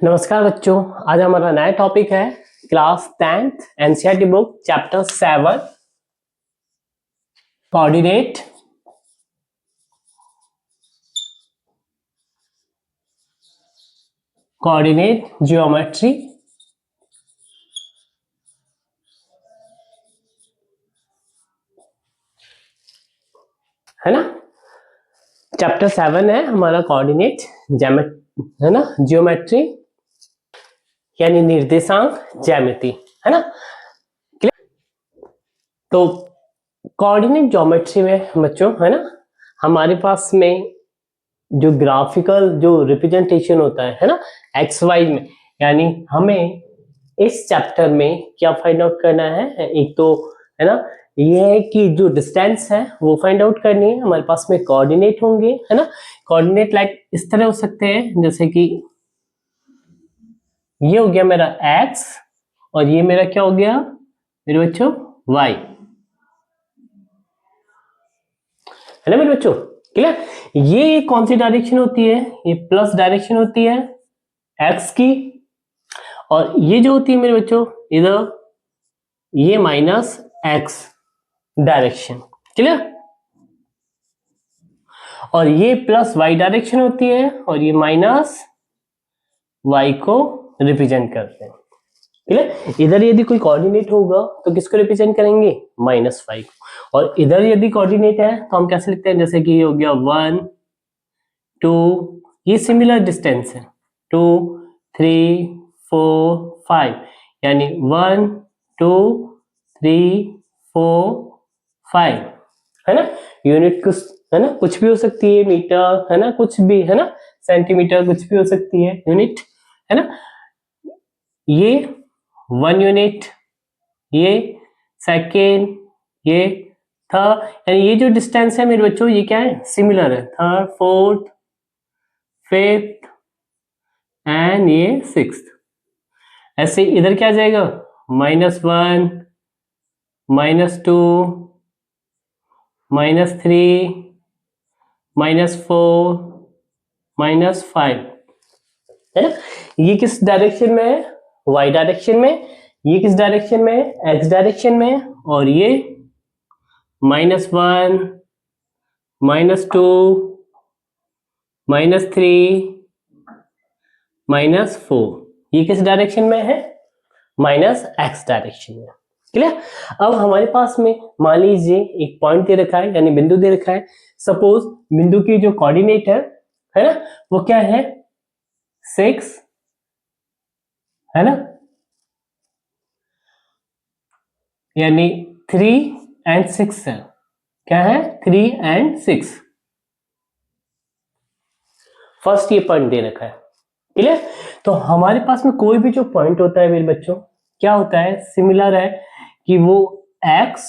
नमस्कार बच्चों, आज हमारा नया टॉपिक है class 10th NCERT book chapter 7 coordinate geometry. है ना, चैप्टर 7 है हमारा कोऑर्डिनेट है ना, ज्योमेट्री यानी निर्देशांक ज्यामिति। है ना, तो कोऑर्डिनेट ज्योमेट्री में बच्चों है ना, हमारे पास में जो ग्राफिकल जो रिप्रेजेंटेशन होता है ना एक्स वाई में, यानी हमें इस चैप्टर में क्या फाइंड आउट करना है। एक तो है ना ये है कि जो डिस्टेंस है वो फाइंड आउट करनी है। हमारे पास में कोऑर्डिनेट होंगे, है ना, कोऑर्डिनेट लाइक इस तरह हो सकते हैं जैसे कि ये हो गया मेरा एक्स और ये मेरा क्या हो गया मेरे बच्चों वाई। है ना मेरे बच्चों, क्लियर। ये कौन सी डायरेक्शन होती है, ये प्लस डायरेक्शन होती है एक्स की, और ये जो होती है मेरे बच्चों इधर ये माइनस एक्स डायरेक्शन, क्लियर। और ये प्लस वाई डायरेक्शन होती है और ये माइनस वाई को रिप्रेजेंट करते हैं, क्लियर। इधर यदि कोई कोऑर्डिनेट होगा तो किसको रिप्रेजेंट करेंगे, माइनस वाई को। और इधर यदि कोऑर्डिनेट है तो हम कैसे लिखते हैं, जैसे कि ये हो गया 1 2, ये सिमिलर डिस्टेंस है 2 3 4 5, यानी 1 2 3 4 5। है ना, यूनिट कुछ है ना, कुछ भी हो सकती है, मीटर है ना, कुछ भी है ना, सेंटीमीटर कुछ भी हो सकती है, यूनिट है ना। ये 1 यूनिट, ये सेकेंड, ये थर्ड, यानी ये जो डिस्टेंस है मेरे बच्चों ये क्या है, सिमिलर है, थर्ड फोर्थ फिफ्थ एंड ये सिक्स्थ। ऐसे इधर क्या आ जाएगा, -1 -2 -3 -4 -5। है ना, ये किस डायरेक्शन में है, y डायरेक्शन में, ये किस डायरेक्शन में है, x डायरेक्शन में, और ये -1 -2 -3 -4, ये किस डायरेक्शन में है, माइनस एक्स डायरेक्शन में, क्लियर। अब हमारे पास में मान लीजिए एक पॉइंट दे रखा है, यानी बिंदु दे रखा है। सपोज बिंदु की जो कोऑर्डिनेट है ना, वो क्या है 6, है ना, यानी 3 एंड 6 है, क्या है 3 एंड 6। फर्स्ट ये पॉइंट दे रखा है, क्लियर। तो हमारे पास में कोई भी जो पॉइंट होता है मेरे बच्चों क्या होता है, सिमिलर है कि वो x,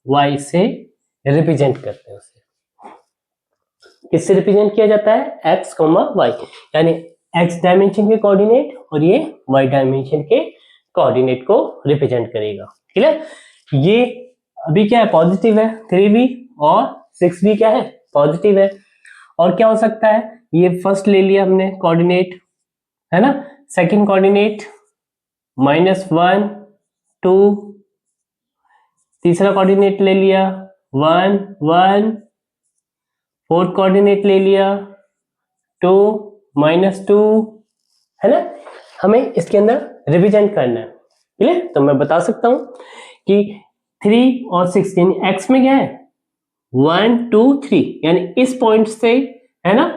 y से रिप्रेजेंट करते हैं उसे। किससे रिप्रेजेंट किया जाता है, x, y, यानी x डायमेंशन के कोऑर्डिनेट और ये y डायमेंशन के कोऑर्डिनेट को रिप्रेजेंट करेगा, क्लियर। ये अभी क्या है, पॉजिटिव है 3b, और 6b क्या है, पॉजिटिव है। और क्या हो सकता है, ये फर्स्ट ले लिया हमने कोऑर्डिनेट, है ना, सेकंड कोऑर्डिनेट -1 2, तीसरा कोऑर्डिनेट ले लिया 1 1, फोर्थ कोऑर्डिनेट ले लिया 2 -2, है ना। हमें इसके अंदर रिप्रेजेंट करना है, क्लियर। तो मैं बता सकता हूं कि 3 और 6 यानी x में क्या है 1 2 3, यानी इस पॉइंट से, है ना,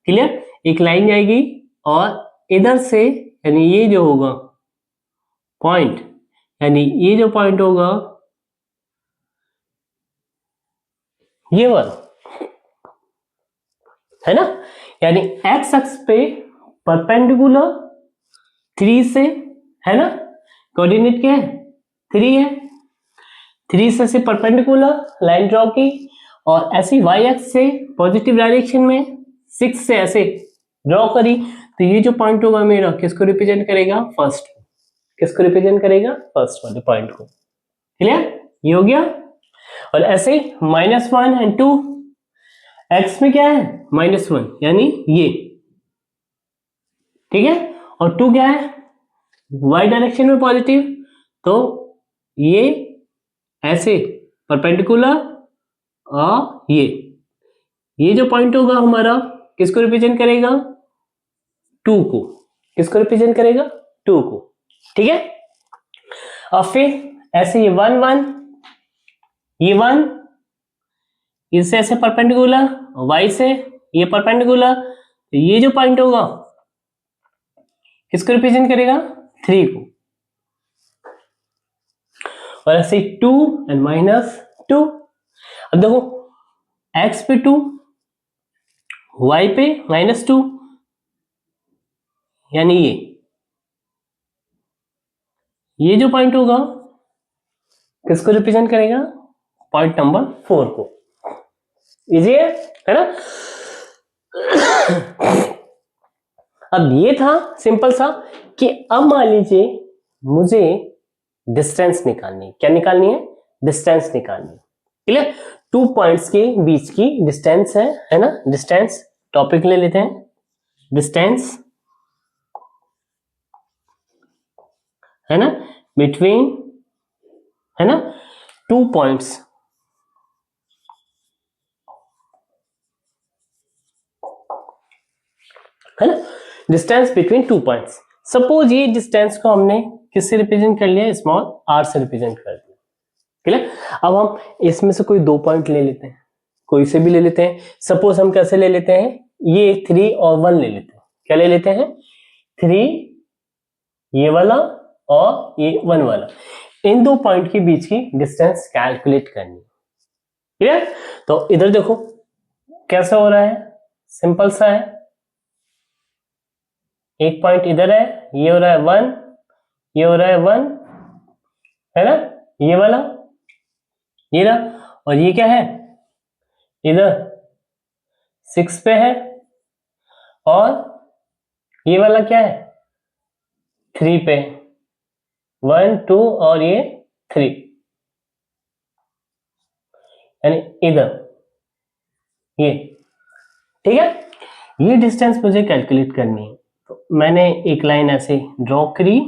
क्लियर, एक लाइन जाएगी और इधर से, यानी ये जो होगा पॉइंट, यानी ये जो पॉइंट होगा ये वाला, है ना, यानी एक्स अक्ष पे परपेंडिकुलर 3 से, है ना, कोऑर्डिनेट क्या है 3 है, 3 से परपेंडिकुलर लाइन ड्रॉ की, और ऐसे वाई एक्स से पॉजिटिव डायरेक्शन में 6 से ऐसे ड्रॉ करी। तो ये जो पॉइंट होगा मेरा किसको रिप्रेजेंट करेगा, फर्स्ट, किसको रिप्रेजेंट करेगा, फर्स्ट वाले पॉइंट को, क्लियर, ये हो गया। और ऐसे ही -1 एंड 2, एक्स में क्या है -1, यानी ये, ठीक है, और 2 क्या है, y डायरेक्शन में पॉजिटिव, तो ये ऐसे परपेंडिकुलर, और ये जो पॉइंट होगा हमारा किसको रिप्रेजेंट करेगा, 2 को, किसको रिप्रेजेंट करेगा, 2 को, ठीक है। और फिर ऐसे ये 1 1, ये 1 इससे ऐसे परपेंडिकुलर, y से ये परपेंडिकुलर, तो ये जो पॉइंट होगा किसको रिप्रेजेंट करेगा, 3 को। और ऐसे 2 एंड -2। अब देखो x पे 2, y पे -2, यानी ये जो पॉइंट होगा किसको रिप्रेजेंट करेगा, पॉइंट नंबर 4 को। इजी है ना। अब ये था सिंपल सा कि अब मान लीजिए मुझे डिस्टेंस निकालनी है। क्या निकालनी है, डिस्टेंस निकालनी है। क्लियर, 2 पॉइंट्स के बीच की डिस्टेंस है ना। डिस्टेंस टॉपिक ले लेते हैं, डिस्टेंस है ना बिटवीन, है ना 2 पॉइंट्स, है ना, डिस्टेंस बिटवीन 2 पॉइंट्स। सपोज ये डिस्टेंस को हमने किससे रिप्रेजेंट कर लिया, स्मॉल r से रिप्रेजेंट कर दिया। क्लियर, अब हम इसमें से कोई 2 पॉइंट ले लेते हैं, कोई से भी ले लेते हैं। सपोज हम कैसे ले लेते हैं, ये 3 और 1 ले लेते हैं। क्या ले लेते हैं, 3 ये वाला और ये 1 वाला, इन 2 पॉइंट के बीच की डिस्टेंस कैलकुलेट करनी है। क्लियर, तो इधर देखो कैसा हो रहा है, सिंपल सा है। एक पॉइंट इधर है, ये हो रहा है 1, ये हो रहा है 1, है ना, ये वाला, ये रहा, और ये क्या है, इधर 6 पे है, और ये वाला क्या है, 3 पे, 1 2 और ये 3, यानी इधर ये, ठीक है। ये डिस्टेंस मुझे कैलकुलेट करनी है, तो मैंने एक लाइन ऐसे ड्रॉ करी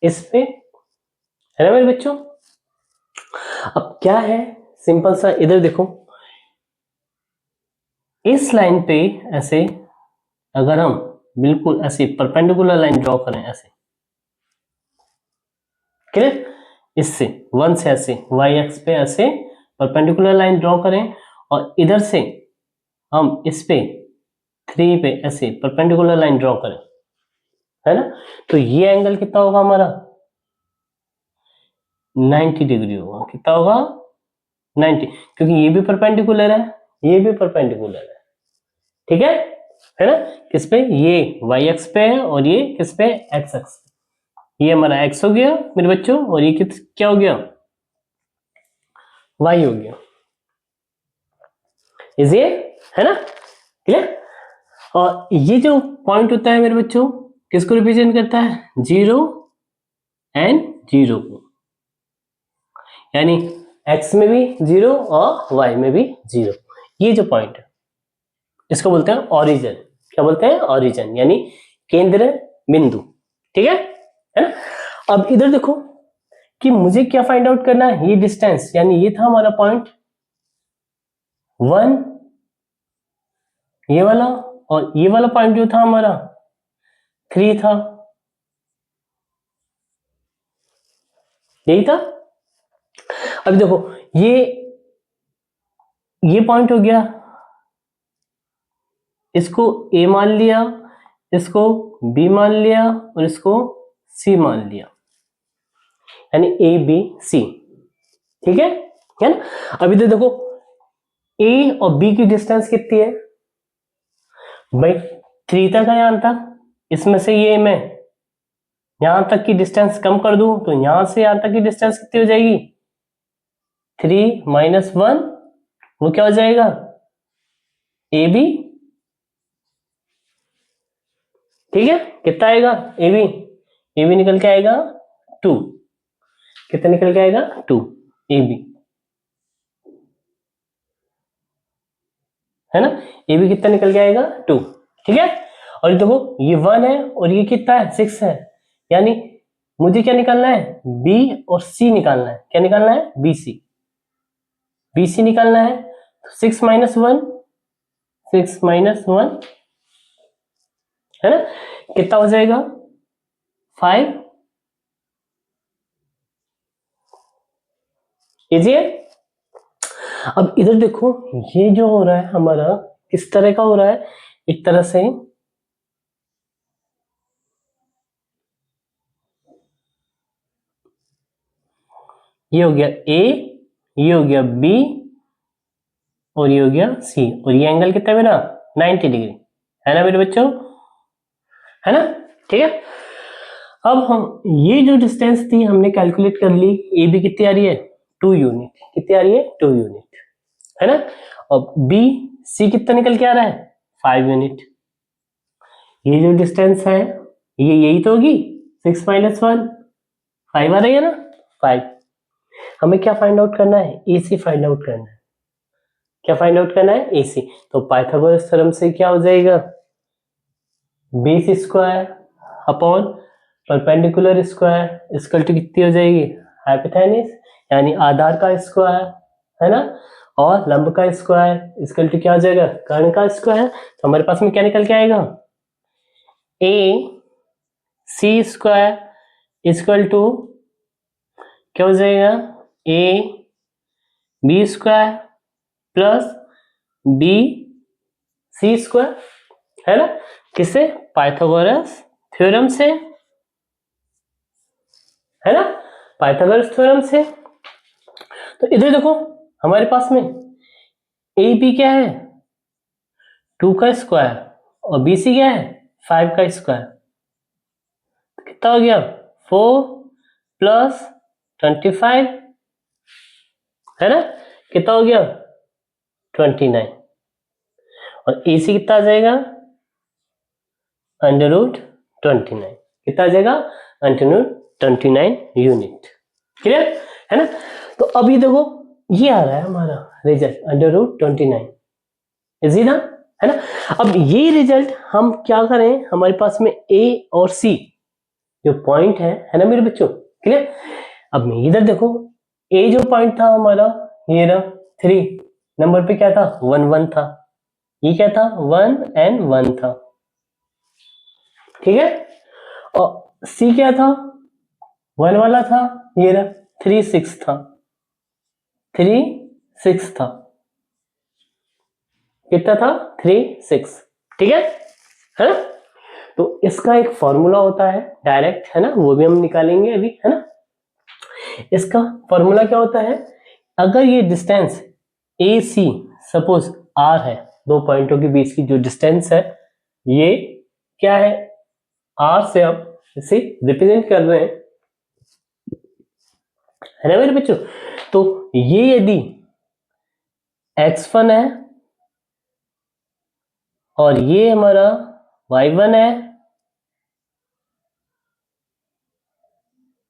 इस पे, है ना मेरे बच्चों। अब क्या है, सिंपल सा, इधर देखो इस लाइन पे ऐसे अगर हम बिल्कुल ऐसे परपेंडिकुलर लाइन ड्रॉ करें ऐसे, क्लियर, इससे 1 से ऐसे y एक्स पे ऐसे परपेंडिकुलर लाइन ड्रॉ करें, और इधर से हम इस पे 3 पे ऐसे परपेंडिकुलर लाइन ड्रॉ करें, है ना, तो ये एंगल कितना होगा हमारा, 90 डिग्री होगा। कितना होगा, 90, क्योंकि ये भी परपेंडिकुलर है, ये भी परपेंडिकुलर है, ठीक है ना। किस पे, ये y एक्स पे है, और ये किस पे, x एक्स पे। ये हमारा x हो गया मेरे बच्चों, और ये क्या हो गया, y हो गया। इज ये, है ना, क्लियर। और ये जो पॉइंट होता है मेरे बच्चों किसको रिप्रेजेंट करता है, 0 एंड 0 को, यानी x में भी 0 और y में भी 0। ये जो पॉइंट है इसको बोलते हैं ओरिजिन। क्या बोलते हैं, ओरिजिन, यानी केंद्र बिंदु, ठीक है ना। अब इधर देखो कि मुझे क्या फाइंड आउट करना है, ये डिस्टेंस, यानी ये था हमारा पॉइंट 1, ये वाला, और ये वाला पॉइंट जो था हमारा 3 था, यही था। अब देखो ये पॉइंट हो गया, इसको A मान लिया, इसको B मान लिया, और इसको C मान लिया, यानी A B C, ठीक है ना। अब इधर देखो A और B की डिस्टेंस कितनी है भाई, 3 तक है यहां तक, इसमें से ये मैं यहां तक की डिस्टेंस कम कर दूं तो यहां से यहां तक की डिस्टेंस कितनी हो जाएगी, 3 - 1, वो क्या हो जाएगा, AB, ठीक है। कितना आएगा, AB निकल के आएगा 2, कितना निकल के आएगा, 2 AB, है ना। AB कितना निकल के आएगा, 2, ठीक है। और देखो ये 1 है और ये कितना है 6 है, यानी मुझे क्या निकालना है बी और सी निकालना है। क्या निकालना है बीसी, बीसी निकालना है। 6 माइनस 1, 6 माइनस 1 है ना, कितना हो जाएगा 5। इजी है। अब इधर देखो ये जो हो रहा है हमारा किस तरह का हो रहा है, एक तरह से ये हो गया ए, ये हो गया बी और ये हो गया सी, और ये एंगल कितना है मेरा 90 डिग्री, है ना मेरे बच्चों, है ना। ठीक है, अब हम ये जो डिस्टेंस थी हमने कैलकुलेट कर ली, ए बी कितनी आ रही है 2 यूनिट, कितनी आ रही है 2 यूनिट, है ना। और बी सी कितना निकल के आ रहा है 5 यूनिट। ये जो डिस्टेंस है ये यही तो होगी 6 माइनस 1, 5 आ रही है ना 5। हमें क्या फाइंड आउट करना है ए सी फाइंड आउट करना है। क्या फाइंड आउट करना है ए सी, तो पाइथागोरस थ्योरम से क्या हो जाएगा base square upon perpendicular square equal to कितनी हो जाएगी हाइपोटेन्यूस, यानी आधार का स्क्वायर, है ना, और लंब का स्क्वायर इक्वल टू क्या हो जाएगा कर्ण का स्क्वायर। तो हमारे पास में क्या निकल के आएगा A C square equal to क्या हो जाएगा A B square plus B C square, है ना, किससे पाइथागोरस थ्योरम से, है ना, पाइथागोरस थ्योरम से। तो इधर देखो हमारे पास में ए बी क्या है 2 का स्क्वायर और बी सी क्या है 5 का स्क्वायर, तो कितना हो गया 4 प्लस 25, है ना, कितना हो गया 29, और ए सी कितना आ जाएगा अंडर रूट 29, कितना आ जाएगा अंडर रूट 29 यूनिट। क्लियर है ना। तो अभी देखो ये आ रहा है हमारा रिजल्ट अंडर रूट 29, इजी ना, है ना। अब ये रिजल्ट हम क्या करें, हमारे पास में ए और सी जो पॉइंट है ना मेरे बच्चों, क्लियर। अब इधर देखो ए जो पॉइंट था हमारा ये रहा 3 नंबर पे क्या था 1 1 था, ये क्या था 1 and 1 था, ठीक है। और सी क्या था 1 वाला था, ये रहा 3 6 था, 3 6 था, कितना था 3 6, ठीक है ना। तो इसका एक फॉर्मूला होता है डायरेक्ट, है ना, वो भी हम निकालेंगे अभी, है ना। इसका फॉर्मूला क्या होता है, अगर ये distance A C suppose R है, दो पॉइंटों के बीच की जो डिस्टेंस है ये क्या है आर से हम इसे रिप्रेजेंट कर रहे हैं, है ना मेरे बच्चों। तो ये यदि x1 है और ये हमारा y1 है,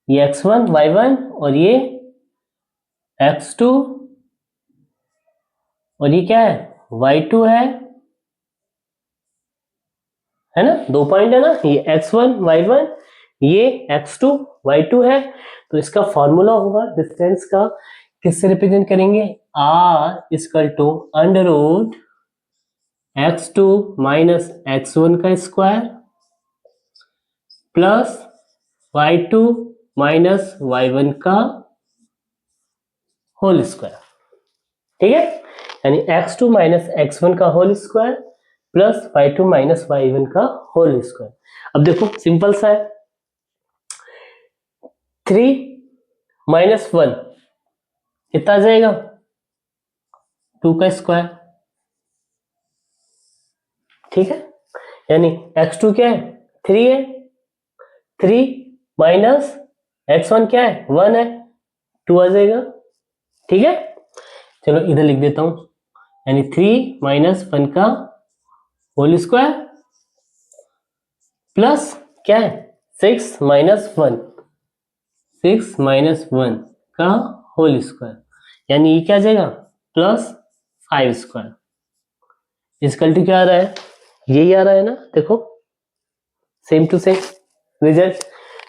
ये x1 y1 और ये x2 और ये क्या है y2 है ना, दो पॉइंट है ना, ये x1 y1 ये x2 y2 है। तो इसका फॉर्मूला होगा डिस्टेंस का, किससे रिप्रेजेंट करेंगे r equal to under root x2 minus x1 का square plus y2 minus y1 का होल स्क्वायर, ठीक है, यानी x2 माइनस x1 का whole square plus y2 minus y1 का होल स्क्वायर। अब देखो सिंपल सा है, 3 माइनस 1 कितना आ जाएगा 2 का स्क्वायर, ठीक है, यानी x2 क्या है 3 है, 3 माइनस x1 क्या है 1 है, 2 आ जाएगा, ठीक है। चलो इधर लिख देता हूं, यानी 3 माइनस 1 का होल स्क्वायर प्लस क्या है 6 माइनस 1, 6 माइनस 1 का होल स्क्वायर, यानी ये क्या आ जाएगा प्लस 5 स्क्वायर, इक्वल टू क्या आ रहा है यही आ रहा है ना, देखो सेम टू सेम रिजल्ट।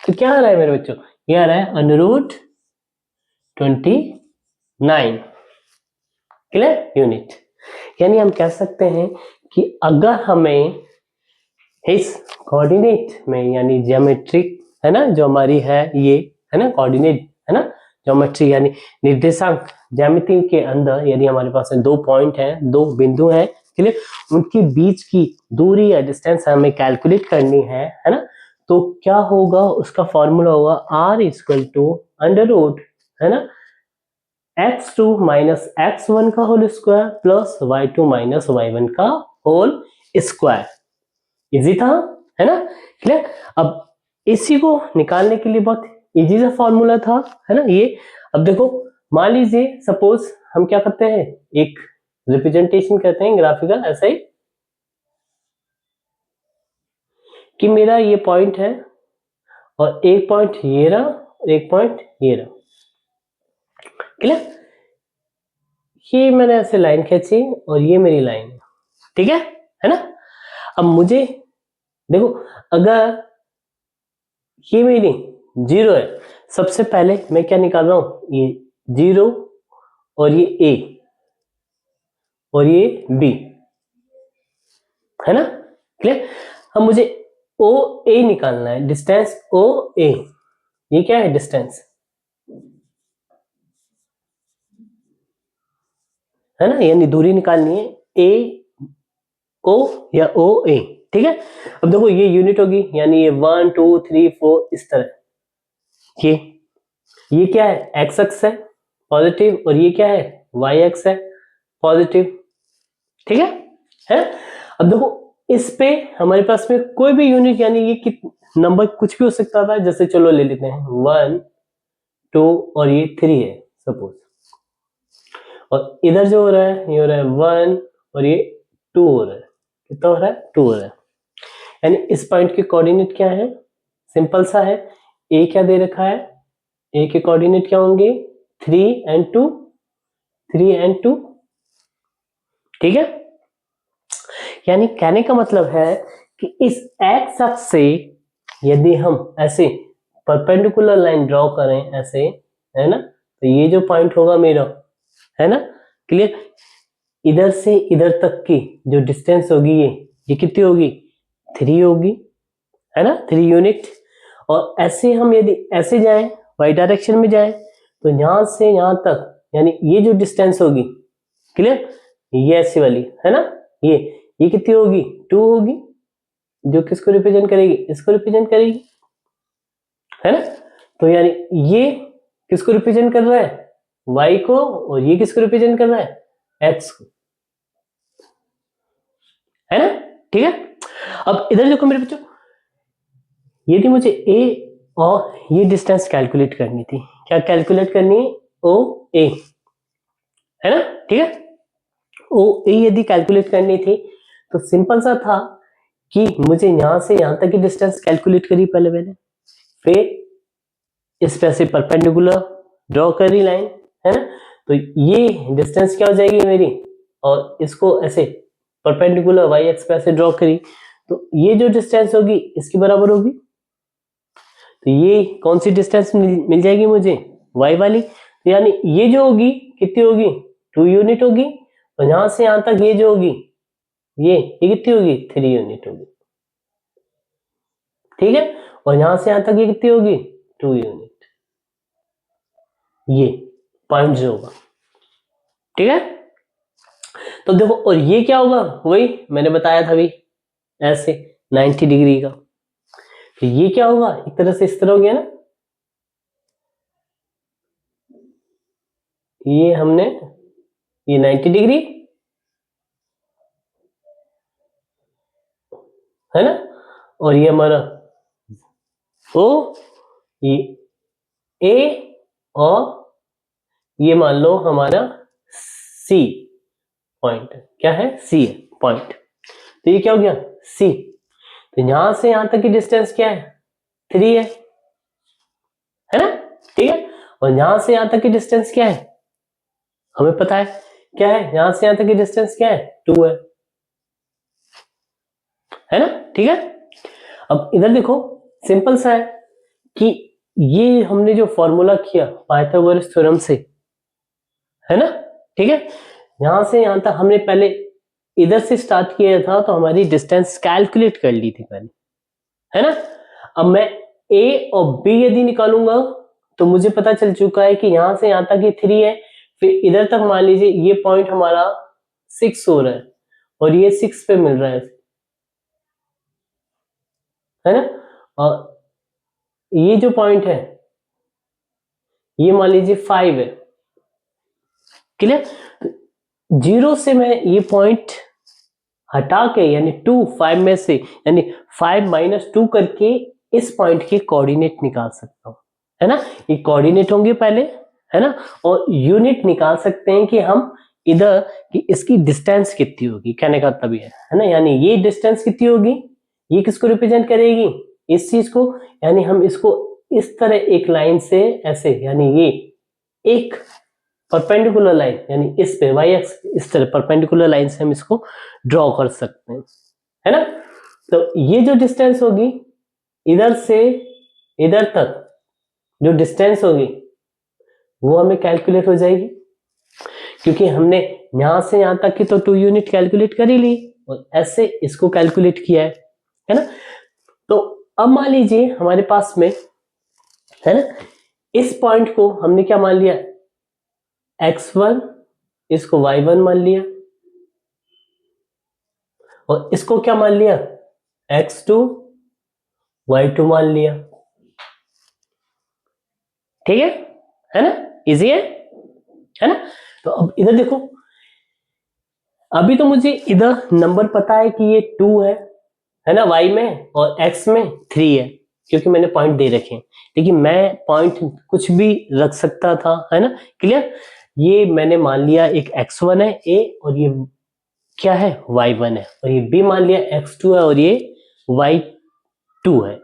तो क्या आ रहा है मेरे बच्चों, ये आ रहा है √29 क्लियर यूनिट। यानी हम कह सकते हैं कि अगर हमें इस कोऑर्डिनेट में यानी ज्योमेट्रिक है ना, जो हमारी है ये है ना कोऑर्डिनेट है ना, ज्योमेट्री यानी निर्देशांक ज्यामिति के अंदर यदि हमारे पास दो पॉइंट है, दो बिंदु है क्लियर, उनके बीच की दूरी या डिस्टेंस हमें कैलकुलेट करनी है ना, तो क्या होगा, उसका फॉर्मूला होगा R equal to under root है ना x2 माइनस x1 का whole square plus y2 minus y1 का होल स्क्वायर। इजी था है ना क्लियर। अब इसी को निकालने के लिए बहुत इजी सा फॉर्मूला था है ना ये। अब देखो मान लीजिए सपोज हम क्या करते हैं, एक रिप्रेजेंटेशन करते हैं ग्राफिकल ऐसा ही कि मेरा ये पॉइंट है और एक पॉइंट ये रहा और एक पॉइंट ये रहा क्लियर। ये मैंने ऐसे लाइन खींची और ये मेरी लाइन है, ठीक है ना। अब मुझे देखो अगर ये मेरी 0 है, सबसे पहले मैं क्या निकाल रहा हूं, ये 0 और ये A और ये B है ना क्लियर। अब मुझे OA निकालना है, डिस्टेंस OA, ये क्या है डिस्टेंस है ना, यानी दूरी निकालनी है AO या OA, ठीक है। अब देखो ये यूनिट होगी यानी ये 1 2 3 4 इस तरह। ये क्या है, एक्स अक्स है पॉजिटिव और ये क्या है वाई अक्स है पॉजिटिव, ठीक है। अब देखो इस पे हमारे पास में कोई भी यूनिट यानी ये नंबर कुछ भी हो सकता था, जैसे चलो ले लेते हैं 1 2 और ये 3 है सपोज, और इधर जो हो रहा है ये हो रहा है 1 और ये 2 हो रहा है, कितना हो रहा है 2 हो रहा है। यानी इस पॉइंट के कोऑर्डिनेट क्या है, सिंपल सा है, ए क्या दे रखा है, ए के कोऑर्डिनेट क्या होंगे 3 and 2, 3 and 2, ठीक है। यानी कहने का मतलब है कि इस एक्स अक्ष से यदि हम ऐसे परपेंडिकुलर लाइन ड्रॉ करें ऐसे है ना, तो ये जो पॉइंट होगा मेरा है ना क्लियर, इधर से इधर तक की जो डिस्टेंस होगी ये कितनी होगी 3 होगी है ना, 3 यूनिट। और ऐसे हम यदि ऐसे जाएं वाई डायरेक्शन में जाएं तो यहां से यहां तक यानी ये जो डिस्टेंस होगी क्लियर, ये ऐसी वाली है ना, ये कितनी होगी 2 होगी, जो किसको रिप्रेजेंट करेगी, इसको रिप्रेजेंट करेगी है ना। तो यानी ये किसको रिप्रेजेंट कर रहा है y को, और ये किसको रिप्रेजेंट कर रहा है x को, है ना ठीक है। अब इधर देखो मेरे बच्चों, यदि मुझे a और ये डिस्टेंस कैलकुलेट करनी थी, क्या कैलकुलेट करनी है ओ ए है ना, ठीक है। ओ ए यदि कैलकुलेट करनी थी तो सिंपल सा था कि मुझे यहां से यहां तक की डिस्टेंस कैलकुलेट करी पहले मैंने, फिर इस पे से परपेंडिकुलर ड्रॉ करी लाइन है ना, तो ये डिस्टेंस क्या हो जाएगी मेरी, और इसको ऐसे परपेंडिकुलर वाई एक्स पे ऐसे ड्रॉ करी, तो ये जो डिस्टेंस होगी इसकी बराबर होगी, तो ये कौन सी डिस्टेंस मिल जाएगी मुझे y वाली, तो यानी ये जो होगी कितनी होगी 2 यूनिट होगी, और यहां से यहां तक ये जो होगी ये कितनी होगी 3 यूनिट होगी, ठीक है। और यहां से यहां तक ये कितनी होगी 2 यूनिट, ये पॉइंट जो होगा, ठीक है। तो देखो और ये क्या होगा, वही मैंने बताया था अभी ऐसे 90 डिग्री का, तो ये क्या होगा एक तरह से इस तरह हो गया ना, ये हमने ये 90 डिग्री है ना, और ये हमारा ओ, ये ए, और ये मान लो हमारा सी पॉइंट, क्या है सी है पॉइंट, तो ये क्या हो गया सी, तो यहां से यहां तक की डिस्टेंस क्या है 3 है ना, ठीक है। और यहां से यहां तक की डिस्टेंस क्या है हमें पता है, क्या है यहां से यहां तक की डिस्टेंस क्या है 2 है ना, ठीक है। अब इधर देखो सिंपल सा है कि ये हमने जो फॉर्मूला किया पाइथागोरस थ्योरम से, है ना, ठीक है, यहां से यहां तक हमने पहले इधर से स्टार्ट किया था तो हमारी डिस्टेंस कैलकुलेट कर ली थी पहले, है ना। अब मैं ए और बी यदि निकालूंगा तो मुझे पता चल चुका है कि यहां से यहां तक ये 3 है, फिर इधर तक मान लीजिए ये पॉइंट हमारा 6 हो रहा है और ये 6 पे मिल रहा है ना। और ये जो पॉइंट है ये मान लीजिए 5 है, क्लियर। जीरो से मैं ये पॉइंट हटा के यानी 2 5 में से यानी 5 - 2 करके इस पॉइंट के कोऑर्डिनेट निकाल सकता हूं, है ना। ये कोऑर्डिनेट होंगे पहले, है ना, और यूनिट निकाल सकते हैं कि हम इधर कि इसकी डिस्टेंस कितनी होगी, कहने का मतलब ये है ना, यानी ये डिस्टेंस कितनी होगी, ये किसको रिप्रेजेंट करेगी, इस चीज को, यानी हम इसको इस तरह एक लाइन से ऐसे, यानी ये एक परपेंडिकुलर लाइन यानी इस पे वाई एक्स इस तरह परपेंडिकुलर लाइन से हम इसको ड्रॉ कर सकते हैं, है ना। तो ये जो डिस्टेंस होगी इधर से इधर तक जो डिस्टेंस होगी वो हमें कैलकुलेट हो जाएगी, क्योंकि हमने यहां से यहां तक की तो 2 यूनिट कैलकुलेट कर ही ली और ऐसे इसको कैलकुलेट किया है ना। तो अब मान लीजिए हमारे पास में, है ना, इस पॉइंट को हमने क्या मान लिया, x1, इसको y1 मान लिया और इसको क्या मान लिया, x2 y2 मान लिया, ठीक है ना, इजी है ना। तो अब इधर देखो, अभी तो मुझे इधर नंबर पता है कि ये 2 है ना, y में, और x में 3 है क्योंकि मैंने पॉइंट दे रखे हैं, लेकिन मैं पॉइंट कुछ भी रख सकता था, है ना, क्लियर। ये मैंने मान लिया एक x1 है a और ये क्या है y1 है, और ये b मान लिया x2 है और ये y2 है,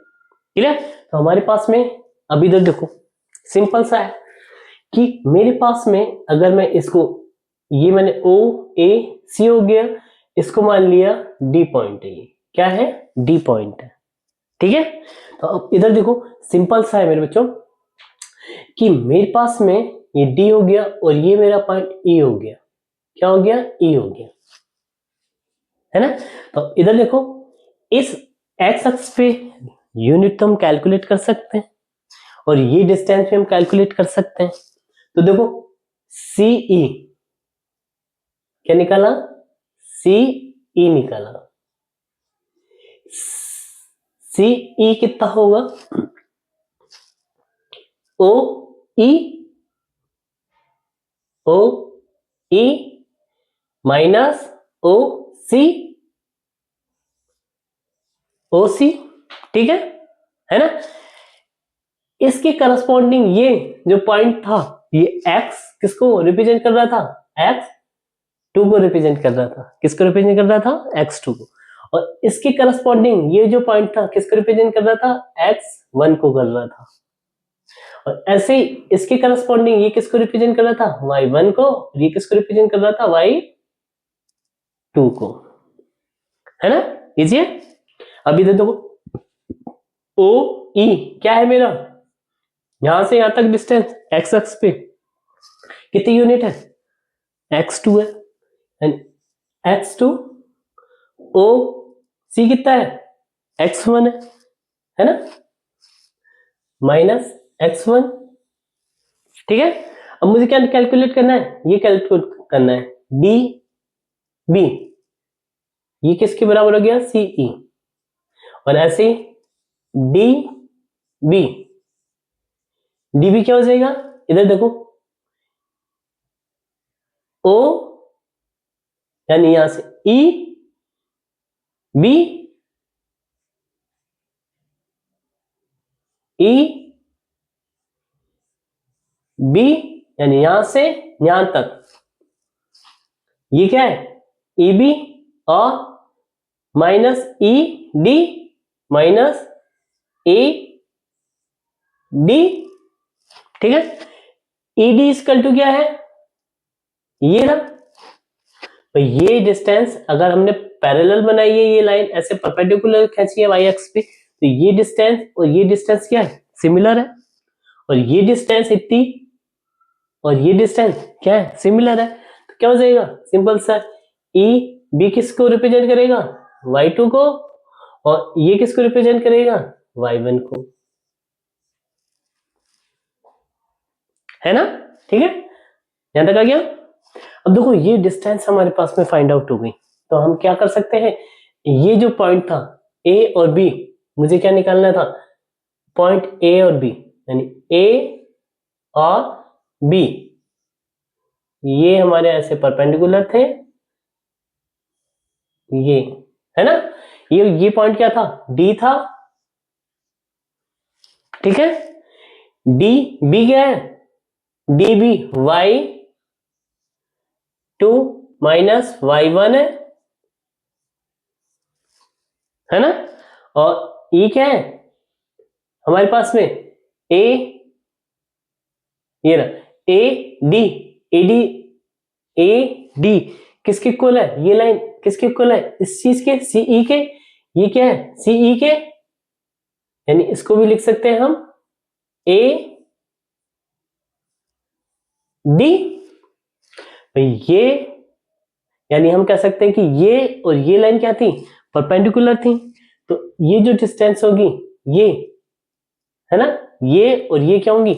क्लियर। तो हमारे पास में अभी इधर देखो सिंपल सा है कि मेरे पास में अगर मैं इसको, ये मैंने o a c हो गया, इसको मान लिया d पॉइंट है, ये क्या है d पॉइंट है, ठीक है। तो अब इधर देखो सिंपल सा है मेरे बच्चों कि मेरे पास में ये d हो गया और ये मेरा पॉइंट e हो गया, क्या हो गया, e हो गया, है ना। तो इधर देखो इस x अक्ष पे यूनिट तो हम कैलकुलेट कर सकते हैं और ये डिस्टेंस भी हम कैलकुलेट कर सकते हैं। तो देखो CE क्या निकाला, CE निकाला, CE कितना होगा, OE OE minus OC OC, ठीक है ना। इसके करस्पॉन्डिंग ये जो पॉइंट था ये x किसको रिप्रेजेंट कर रहा था, x2 को रिप्रेजेंट कर रहा था, किसको रिप्रेजेंट कर रहा था, x2 को, और इसके करस्पॉन्डिंग ये जो पॉइंट था किसको रिप्रेजेंट कर रहा था, x1 को कर रहा था, और ऐसे ही इसके करस्पॉन्डिंग ये किसको रिप्रेजेंट कर रहा था, y1 को, और ये किसको रिप्रेजेंट कर रहा था, y2 को, है ना, इजी है। अभी देखो ओ ई क्या है मेरा, यहां से यहां तक डिस्टेंस x अक्ष पे कितनी यूनिट है, x2 है, एंड x2 ओ सी कितना है, x1 है ना, माइनस x1, ठीक है। अब मुझे क्या कैलकुलेट करना है, ये कैलकुलेट करना है डी बी, ये किसके बराबर हो गया, सीई, और ऐसे डी बी, डी बी क्या हो जाएगा, इधर देखो ओ यानी यहां से ई बी ई बी, यानी यहां से यहां तक ये क्या है, ई बी, और minus E D minus A D, ठीक है। ई डी इक्वल टू क्या है, ये ना, तो ये डिस्टेंस अगर हमने पैरेलल बनाई है, ये लाइन ऐसे परपेंडिकुलर खींची है वाई एक्स पे, तो ये डिस्टेंस और ये डिस्टेंस क्या है, सिमिलर है, और ये डिस्टेंस इतनी और ये डिस्टेंस क्या है, सिमिलर है। तो क्या हो जाएगा, सिंपल सा, ई बी किसको रिप्रेजेंट करेगा, y2 को, और ये किसको रिप्रेजेंट करेगा, y1 को, है ना। ठीक है, यहां तक आ गया। अब देखो ये डिस्टेंस हमारे पास में फाइंड आउट हो गई, तो हम क्या कर सकते हैं, ये जो पॉइंट था ए और बी, मुझे क्या निकालना था, पॉइंट ए और बी, यानी ए और बी ये हमारे ऐसे परपेंडिकुलर थे, ये है ना, ये पॉइंट क्या था, डी था, ठीक है, डी बी क्या है, D B y2 minus y1 है ना, और ई क्या है हमारे पास में, ए, ये ना, A D, A D, A D किसके इक्वल है, ये लाइन किसके इक्वल है, इस चीज के, सीई के, ये क्या है, सीई के, यानी इसको भी लिख सकते हैं हम ए डी, ये यानी हम कह सकते हैं कि ये और ये लाइन क्या थी, परपेंडिकुलर थी, तो ये जो डिस्टेंस होगी ये, है ना, ये और ये क्या होंगी,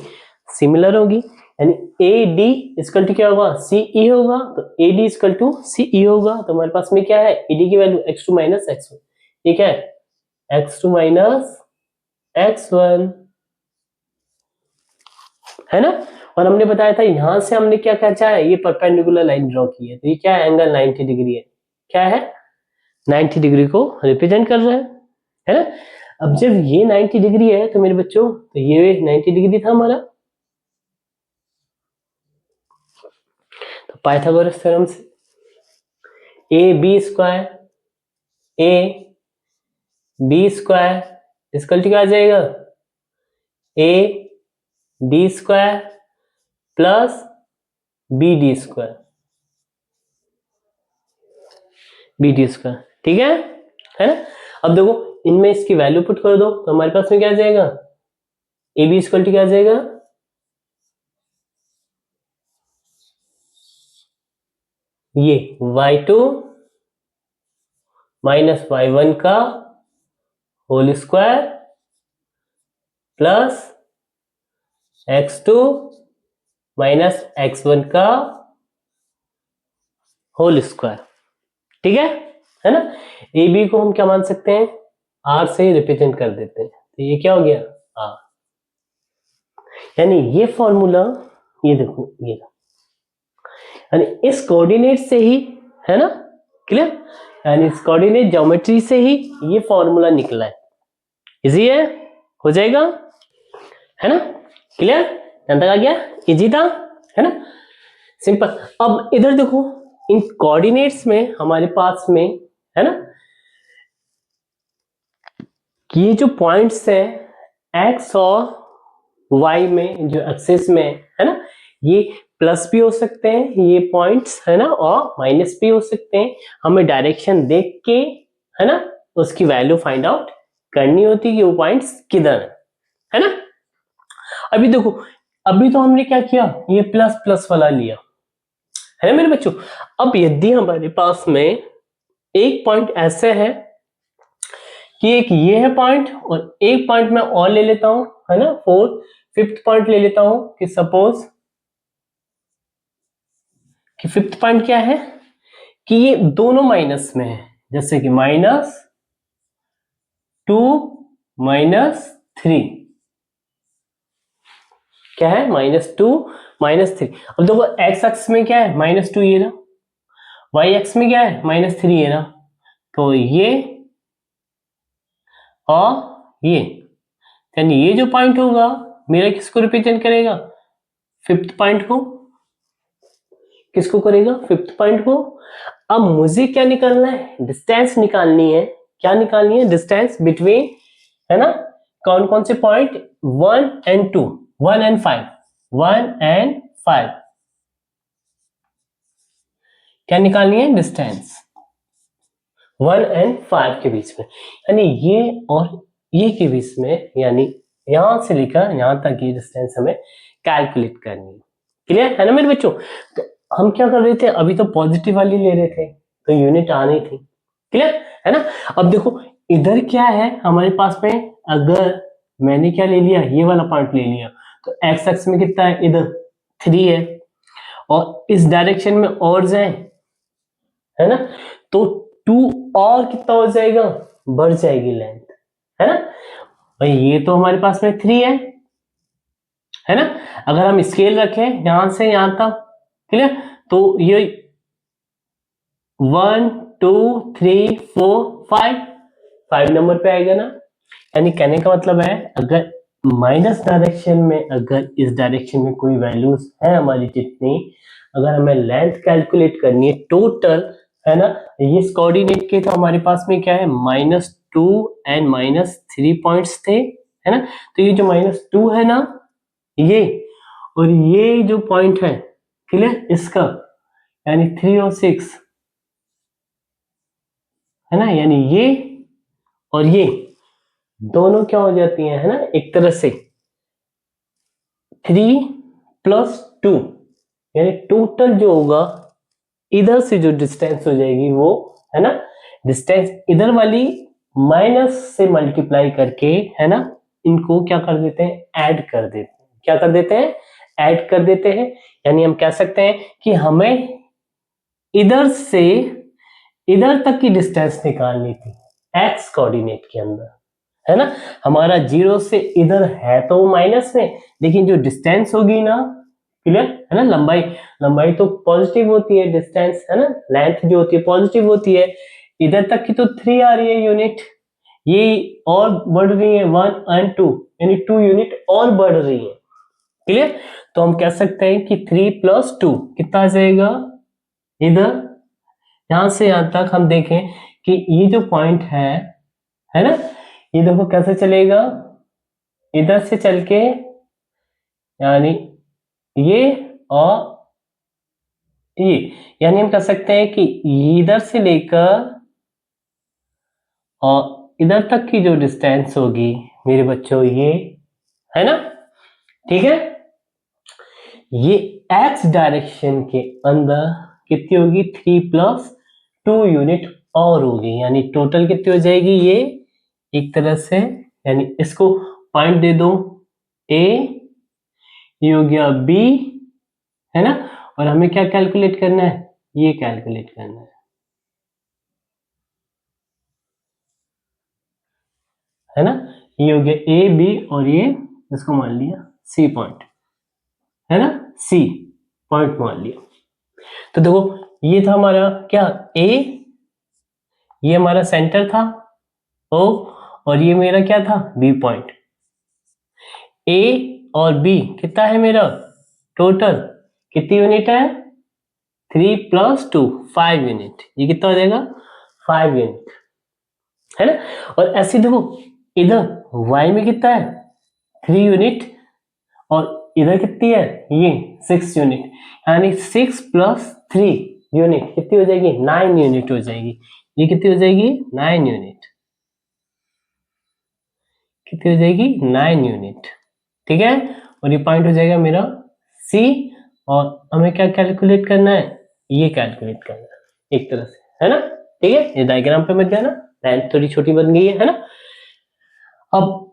सिमिलर होगी, यानी ए डी इक्वल टू क्या होगा, सीई होगा, तो A D equal to CE होगा, तो हमारे पास में क्या है, ए डी की वैल्यू x2 माइनस x1, ये क्या है, x2 माइनस x1, है ना। और हमने बताया था यहां से हमने क्या खींचा है, ये परपेंडिकुलर लाइन ड्रॉ की है, तो ये क्या है, एंगल 90 डिग्री है, क्या है, 90 डिग्री को रिप्रेजेंट कर रहा है ना। अब जब ये 90 डिग्री है तो मेरे बच्चों, तो ये 90 डिग्री था हमारा, तो पाइथागोरस थ्योरम से A B square, A B square equal to क्या आ जाएगा, A D square plus B D square, B D square, ठीक है ना। अब देखो इनमें इसकी वैल्यू पुट कर दो, तो हमारे पास में क्या आ जाएगा, ए बी इक्वल टू क्या आ जाएगा, ये y2 माइनस y1 का whole square plus x2 minus x1 का होल स्क्वायर, ठीक है ना। ए बी को हम क्या मान सकते हैं, आर से रिप्रेजेंट कर देते हैं, तो ये क्या हो गया, आर, यानी ये फॉर्मूला, ये देखो ये, यानी इस कोऑर्डिनेट से ही, है ना, क्लियर, यानी इस कोऑर्डिनेट ज्योमेट्री से ही ये फॉर्मूला निकला है, इजी है, हो जाएगा, है ना, क्लियर, यहां तक आ गया, इजी था, है ना, सिंपल। अब इधर देखो इन कोऑर्डिनेट्स में हमारे पास में, है ना, कि ये जो पॉइंट्स है एक्स और वाई में, जो एक्सिस में, है ना, ये प्लस भी हो सकते हैं ये पॉइंट्स, है ना, और माइनस भी हो सकते हैं, हमें डायरेक्शन देख के, है ना, उसकी वैल्यू फाइंड आउट करनी होती है कि वो पॉइंट्स किधर है ना। अभी देखो, अभी तो हमने क्या किया, ये प्लस प्लस वाला लिया, है ना मेरे बच्चों। अब यदि हमारे पास में एक पॉइंट ऐसे है कि एक ये है पॉइंट और एक पॉइंट मैं और ले लेता हूं, है ना, फोर्थ फिफ्थ पॉइंट ले लेता हूं, कि सपोज कि फिफ्थ पॉइंट क्या है, कि ये दोनों माइनस में है, जैसे कि -2 -3, क्या है, -2 -3। अब देखो x अक्ष में क्या है, -2 ये ना, y अक्ष में क्या है, -3 ये ना, तो ये और ये, यानी ये जो पॉइंट होगा मेरा किसको रिप्रेजेंट करेगा, फिफ्थ पॉइंट को, किसको करेगा, फिफ्थ पॉइंट को। अब मुझे क्या निकालना है, डिस्टेंस निकालनी है, क्या निकालनी है, डिस्टेंस बिटवीन, है ना, कौन कौन से पॉइंट, 1 and 2, 1 and 5, 1 and 5, क्या निकालनी है, डिस्टेंस 1 and 5 के बीच में, यानी ये और ये के बीच में, यानी यहां से लेकर यहां तक की डिस्टेंस हमें कैलकुलेट करनी है। क्लियर है ना मेरे बच्चों? तो हम क्या कर रहे थे, अभी तो पॉजिटिव वाली ले रहे थे तो यूनिट आनी थी। क्लियर है ना? अब देखो इधर क्या है हमारे पास में, अगर मैंने क्या ले लिया, ये वाला पॉइंट ले लिया, तो एक्स एक्स में कितना है, इधर 3 है, और इस डायरेक्शन में और जाए, है ना, तो 2 और कितना हो जाएगा, बढ़ जाएगी लेंथ, है ना भाई। ये तो हमारे पास में 3 है ना। अगर हम स्केल रखें यहां से यहां तक, क्लियर, तो ये 1 2 3 4 5 नंबर पे आएगा ना। यानी कहने का मतलब है, अगर माइनस डायरेक्शन में, अगर इस डायरेक्शन में कोई वैल्यूज है हमारी जितनी, अगर हमें लेंथ कैलकुलेट करनी है टोटल, है ना, ये कोऑर्डिनेट के तो हमारे पास में क्या है, -2 एंड -3 पॉइंट्स थे, है ना। तो ये जो -2 है ना, ये और ये जो पॉइंट है, क्लियर, इसका यानी 3 और 6, है ना, यानी ये और ये दोनों क्या हो जाती हैं, है ना, एक तरह से 3 + 2, यानी टोटल जो होगा, इधर से जो डिस्टेंस हो जाएगी वो, है ना, डिस्टेंस इधर वाली माइनस से मल्टीप्लाई करके, है ना, इनको क्या कर देते हैं, ऐड कर देते हैं। क्या कर देते हैं, ऐड कर देते हैं। यानी हम कह सकते हैं कि हमें इधर से इधर तक की डिस्टेंस निकालनी थी एक्स कोऑर्डिनेट के अंदर, है ना। हमारा 0 से इधर है तो माइनस में, लेकिन जो डिस्टेंस होगी ना, क्लियर है ना, लंबाई, लंबाई तो पॉजिटिव होती है, डिस्टेंस, है ना, लेंथ जो होती है पॉजिटिव होती है। इधर तक की तो 3 आ रही है यूनिट, ये और बढ़ रही है 1 एंड 2, यानी 2 यूनिट और बढ़ रही है। क्लियर? तो हम कह सकते हैं कि 3 + 2 कितना आ जाएगा, इधर यहां से यहां तक हम देखें कि ये जो पॉइंट है ना, ये देखो कैसे चलेगा, इधर से चल के, यानी ये और ये, यानी हम कह सकते हैं कि इधर से लेकर और इधर तक की जो डिस्टेंस होगी मेरे बच्चों, ये, है ना, ठीक है, ये एक्स डायरेक्शन के अंदर कितनी होगी, 3 + 2 यूनिट और होगी, यानी टोटल कितनी हो जाएगी ये, एक तरह से, यानी इसको पॉइंट दे दो, ए, ये हो गया बी, है ना, और हमें क्या कैलकुलेट करना है, ये कैलकुलेट करना है ना, ये हो गया ए बी, और ये इसको मान लिया सी पॉइंट, है ना, सी पॉइंट मान लिया। तो देखो ये था हमारा क्या, ए, ये हमारा सेंटर था ओ, और ये मेरा क्या था, बी पॉइंट। ए और बी कितना है मेरा, टोटल कितनी यूनिट है, 3 + 2 5 यूनिट, ये कितना हो जाएगा, 5 यूनिट, है ना। और ऐसे देखो इधर y में कितना है, 3 यूनिट, और इधर कितनी है, ये 6 यूनिट, यानी 6 + 3 यूनिट कितनी हो जाएगी, 9 यूनिट हो जाएगी। ये कितनी हो जाएगी, 9 यूनिट, कितनी हो जाएगी, 9 यूनिट, ठीक है। और ये पॉइंट हो जाएगा मेरा सी, और हमें क्या कैलकुलेट करना है, ये कैलकुलेट करना है एक तरह से, है ना, ठीक है। ये डायग्राम पे मत जाना, लाइन थोड़ी छोटी बन गई है ना। अब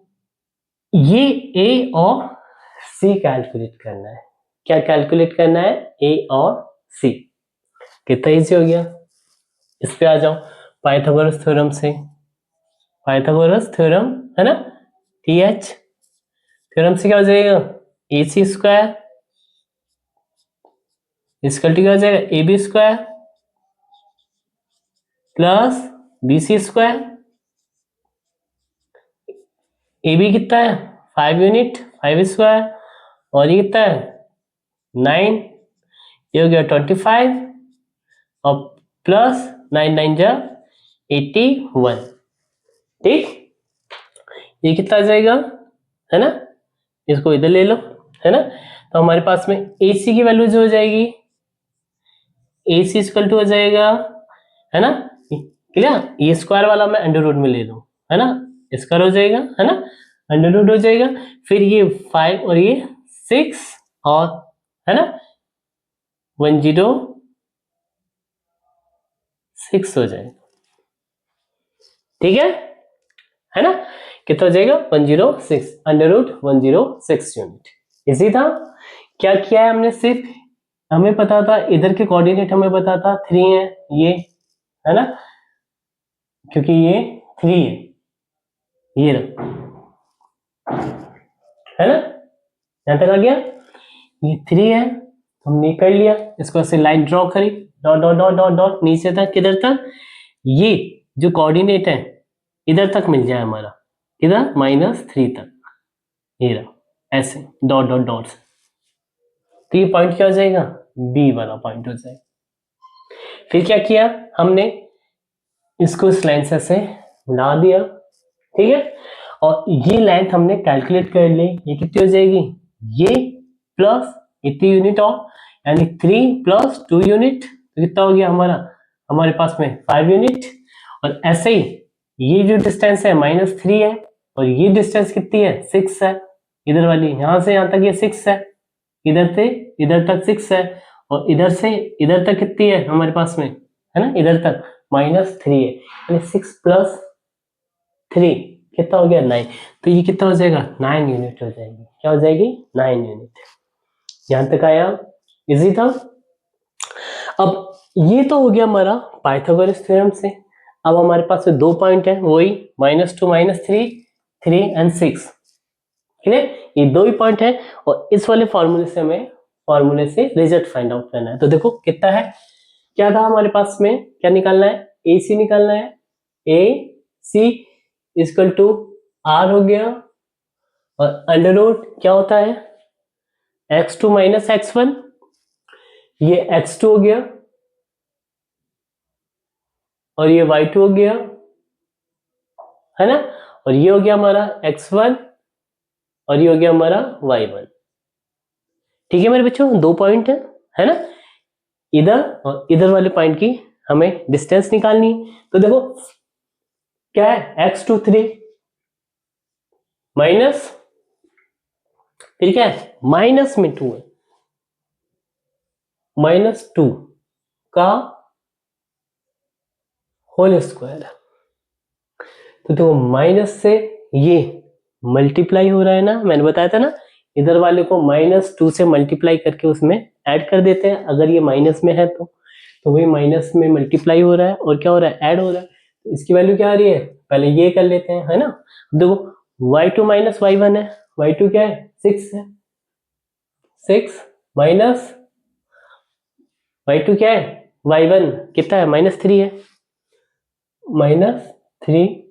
ये ए और सी कैलकुलेट करना है, क्या कैलकुलेट करना है, ए और सी। कितना इजी हो गया, इस पे आ जाओ, पाइथागोरस थ्योरम से, पाइथागोरस थ्योरम, है ना, टीएच थ्योरम से क्या हो जाएगा, ए सी स्क्वायर इसका क्या हो जाएगा, A B square plus B C square. A B कितना है, 5 यूनिट, 5 स्क्वायर, और ये कितना है, 9, ये हो गया 25, और प्लस 9 9 जा 81, ठीक, ये कितना आ जाएगा, है ना, इसको इधर ले लो, है ना। तो हमारे पास में ए सी की वैल्यू जो हो जाएगी, ए सी इक्वल टू हो जाएगा, है ना, क्लियर, ये स्क्वायर वाला मैं अंडर रूट में ले लूं, है ना, स्क्वायर हो जाएगा, है ना, अंडर रूट हो जाएगा, फिर ये 5 और ये 6 और, है ना, 106 हो जाएगा, ठीक है ना, कितना हो जाएगा 106, अंडर रूट 106 यूनिट। इसी था, क्या किया है हमने, सिर्फ हमें पता था इधर के कोऑर्डिनेट हमें पता था 3 है ये, है ना, क्योंकि ये 3 है, ये रहा, है ना, यहां तक आ गया, ये 3 है, हमने कर लिया, इसको ऐसे लाइन ड्रॉ करी, dot dot dot dot dot नीचे तक, किधर तक, ये जो कोऑर्डिनेट है इधर तक मिल जाए हमारा, इधर -3 तक, ये रहा, ऐसे डॉट डॉट डॉट, तो ये पॉइंट क्या हो जाएगा, बी वाला पॉइंट हो जाएगा। फिर क्या किया हमने, इसको इस लाइन से ऐसे मिला दिया, ठीक है, और ये लेंथ हमने कैलकुलेट कर ली, ये कितनी हो जाएगी, ये प्लस इतनी यूनिट ऑफ, यानी 3 + 2 यूनिट, तो कितना हो गया हमारा, हमारे पास में 5 यूनिट, और ऐसे ही ये जो डिस्टेंस है -3 है, और ये डिस्टेंस कितनी है 6 है, इधर वाली यहां से यहां तक ये 6 है, इधर से इधर तक 6 है, और इधर से इधर तक कितनी है हमारे पास में, है ना, इधर तक -3 है, यानी 6 + 3 कितना हो गया 9, तो ये कितना हो जाएगा 9 यूनिट हो जाएगी, क्या हो जाएगी 9 यूनिट। यहां तक आया, इजी था। अब ये तो हो गया हमारा पाइथागोरस थ्योरम से। अब हमारे पास में 2 पॉइंट है, वही -2 -3 3 एंड 6, ठीक है, ये 2 ही पॉइंट है, और इस वाले फॉर्मूले से हमें फॉर्मूले से रिजल्ट फाइंड आउट करना है। तो देखो कितना है, क्या था हमारे पास में, क्या निकालना है, ए सी निकालना है, ए सी इक्वल टू आर हो गया, और अंडर रूट क्या होता है x2 - x1, ये x2 हो गया, और ये y2 हो गया, है ना, और ये हो गया हमारा x1, और ये हो गया हमारा y1, ठीक है मेरे बच्चों, 2 पॉइंट है ना, इधर और इधर वाले पॉइंट की हमें डिस्टेंस निकालनी है। तो देखो क्या है, x2 3 माइनस, फिर क्या है माइनस में 2 है, -2 का होल स्क्वायर, तो देखो माइनस से ये मल्टीप्लाई हो रहा है ना, मैंने बताया था ना, इधर वाले को -2 से मल्टीप्लाई करके उसमें ऐड कर देते हैं, अगर ये माइनस में है तो वही माइनस में मल्टीप्लाई हो रहा है, और क्या हो रहा है ऐड हो रहा है, तो इसकी वैल्यू क्या आ रही है, पहले ये कर लेते हैं, है ना, देखो y2 - y1 है, y2 क्या है 6 है, 6 माइनस y2 क्या है, y1 कितना है -3 है, -3,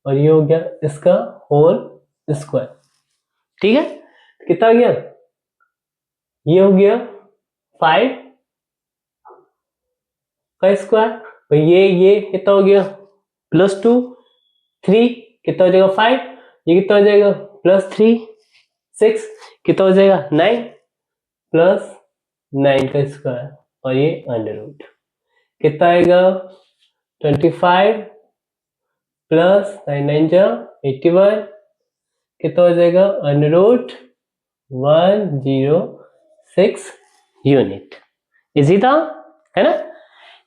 और ये हो गया इसका होल स्क्वायर, ठीक है, कितना आ गया, ये हो गया 5 का स्क्वायर, तो ये कितना हो गया +2, 3 कितना हो जाएगा 5, ये कितना हो जाएगा +3 6 कितना हो जाएगा 9 + 9 का स्क्वायर, और ये अंडर रूट कितना आएगा 25 + 9 9 जा 81, कितना हो जाएगा अंडर रूट 106 यूनिट। इजी था, है ना,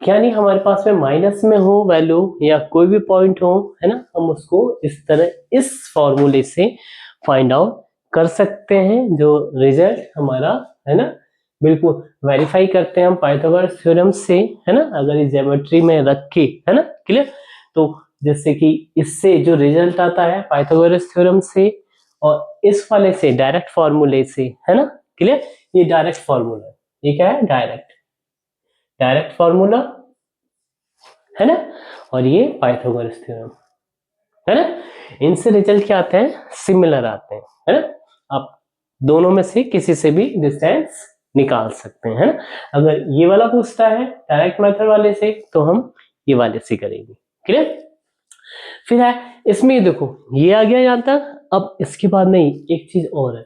यानी हमारे पास में माइनस में हो वैल्यू या कोई भी पॉइंट हो, है ना, हम उसको इस तरह इस फॉर्मूले से फाइंड आउट कर सकते हैं, जो रिजल्ट हमारा, है ना, बिल्कुल वेरीफाई करते हैं हम पाइथागोरस थ्योरम से, है ना, अगर इस ज्योमेट्री में रख के, है ना, क्लियर, तो जैसे कि इससे जो रिजल्ट आता है पाइथागोरस थ्योरम से, और इस वाले से डायरेक्ट फॉर्मूले से, है ना, क्लियर, ये डायरेक्ट फॉर्मूला, ये क्या है डायरेक्ट फॉर्मूला, है ना, और ये पाइथागोरस थ्योरम, है ना, इनसे रिजल्ट क्या आते हैं सिमिलर आते हैं, है ना, आप दोनों में से किसी से भी डिस्टेंस निकाल सकते हैं, है ना, अगर ये वाला पूछता है डायरेक्ट मेथड वाले से तो हम ये वाले से करेंगे, क्लियर। फिर है इसमें ये देखो ये आ गया यहां तक, अब इसके बाद में एक चीज और है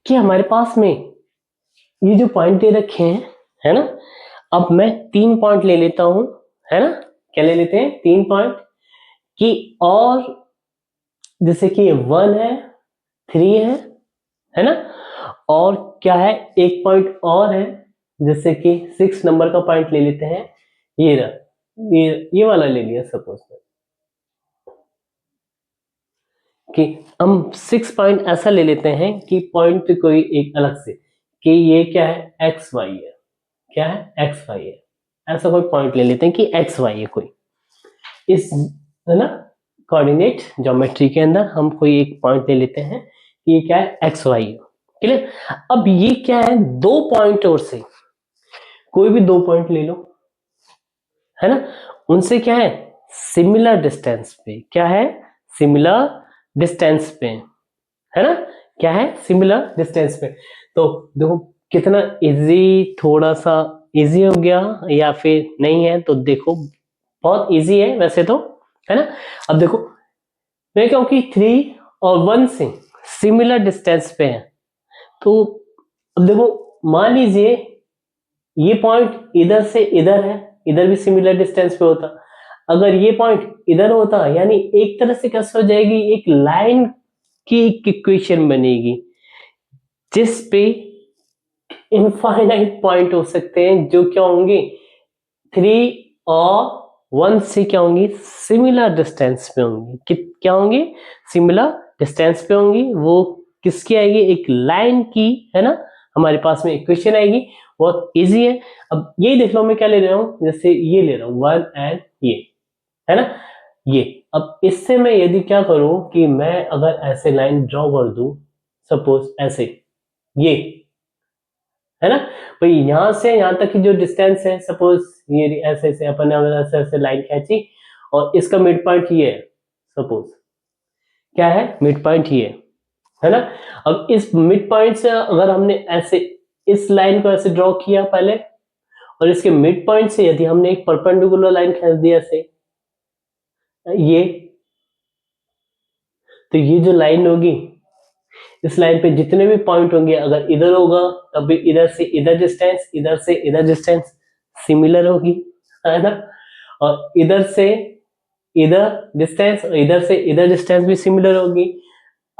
कि हमारे पास में ये जो पॉइंट दे रखे हैं, है ना, अब मैं 3 पॉइंट ले लेता हूं, है ना, क्या ले लेते हैं 3 पॉइंट, कि और जैसे कि 1 है, 3 है ना, और क्या है, एक पॉइंट और है, जैसे कि 6 नंबर का पॉइंट ले लेते हैं, ये रहा, ये वाला ले लिया सपोज कि हम 6 पॉइंट ऐसा ले लेते हैं कि पॉइंट कोई एक अलग से, कि ये क्या है, एक्स वाई है, क्या है, एक्स वाई है, ऐसा कोई पॉइंट ले लेते हैं कि एक्स वाई है कोई, इस, है ना, कोऑर्डिनेट ज्योमेट्री के अंदर हम कोई एक पॉइंट ले लेते हैं कि ये क्या है, एक्स वाई है, क्लियर। अब ये क्या है, दो पॉइंट और से, कोई भी दो पॉइंट ले लो, है ना, उनसे क्या है, सिमिलर डिस्टेंस पे, क्या है, सिमिलर डिस्टेंस पे, है ना, क्या है, सिमिलर डिस्टेंस पे। तो देखो कितना इजी, थोड़ा सा इजी हो गया या फिर नहीं है, तो देखो बहुत इजी है वैसे तो, है ना। अब देखो मैं कहूँ कि 3 और 1 से सिमिलर डिस्टेंस पे है, तो अब देखो मान लीजिए ये पॉइंट इधर से इधर है, इधर भी सिमिलर डिस्टेंस पे होता, अगर ये पॉइंट इधर होता, यानी एक तरह से कैसे हो जाएगी, एक लाइन की इक्वेशन बनेगी जिस पे इनफाइनाइट पॉइंट हो सकते हैं, जो क्या होंगे, 3 और 1 से क्या होंगी, सिमिलर डिस्टेंस पे होंगी, क्या होंगी, सिमिलर डिस्टेंस पे होंगी, वो किसकी आएगी, एक लाइन की, है ना, हमारे पास में इक्वेशन आएगी, बहुत इजी है। अब यही देख लो मैं क्या ले रहा हूँ, जैसे ये ले रहा हूँ 1 एंड ये, है ना, ये, अब इससे मैं यदि क्या करूं कि मैं अगर ऐसे लाइन ड्रॉ कर दूं, सपोज ऐसे, ये, है ना, भाई यहां से यहां तक की जो डिस्टेंस है, सपोज ये ऐसे ऐसे अपन ने अगर ऐसे ऐसे लाइन खींची और इसका मिड पॉइंट ये है, सपोज क्या है, मिड पॉइंट ये है ना। अब इस मिड पॉइंट से अगर हमने ऐसे इस लाइन को ऐसे ड्रॉ किया पहले, और इसके मिड पॉइंट से यदि हमने एक परपेंडिकुलर लाइन खींच दिया ऐसे, ये, तो ये जो लाइन होगी, इस लाइन पे जितने भी पॉइंट होंगे, अगर इधर होगा तब भी इधर से इधर डिस्टेंस, इधर से इधर डिस्टेंस सिमिलर होगी, है ना, और इधर से इधर डिस्टेंस और इधर से इधर डिस्टेंस भी सिमिलर होगी।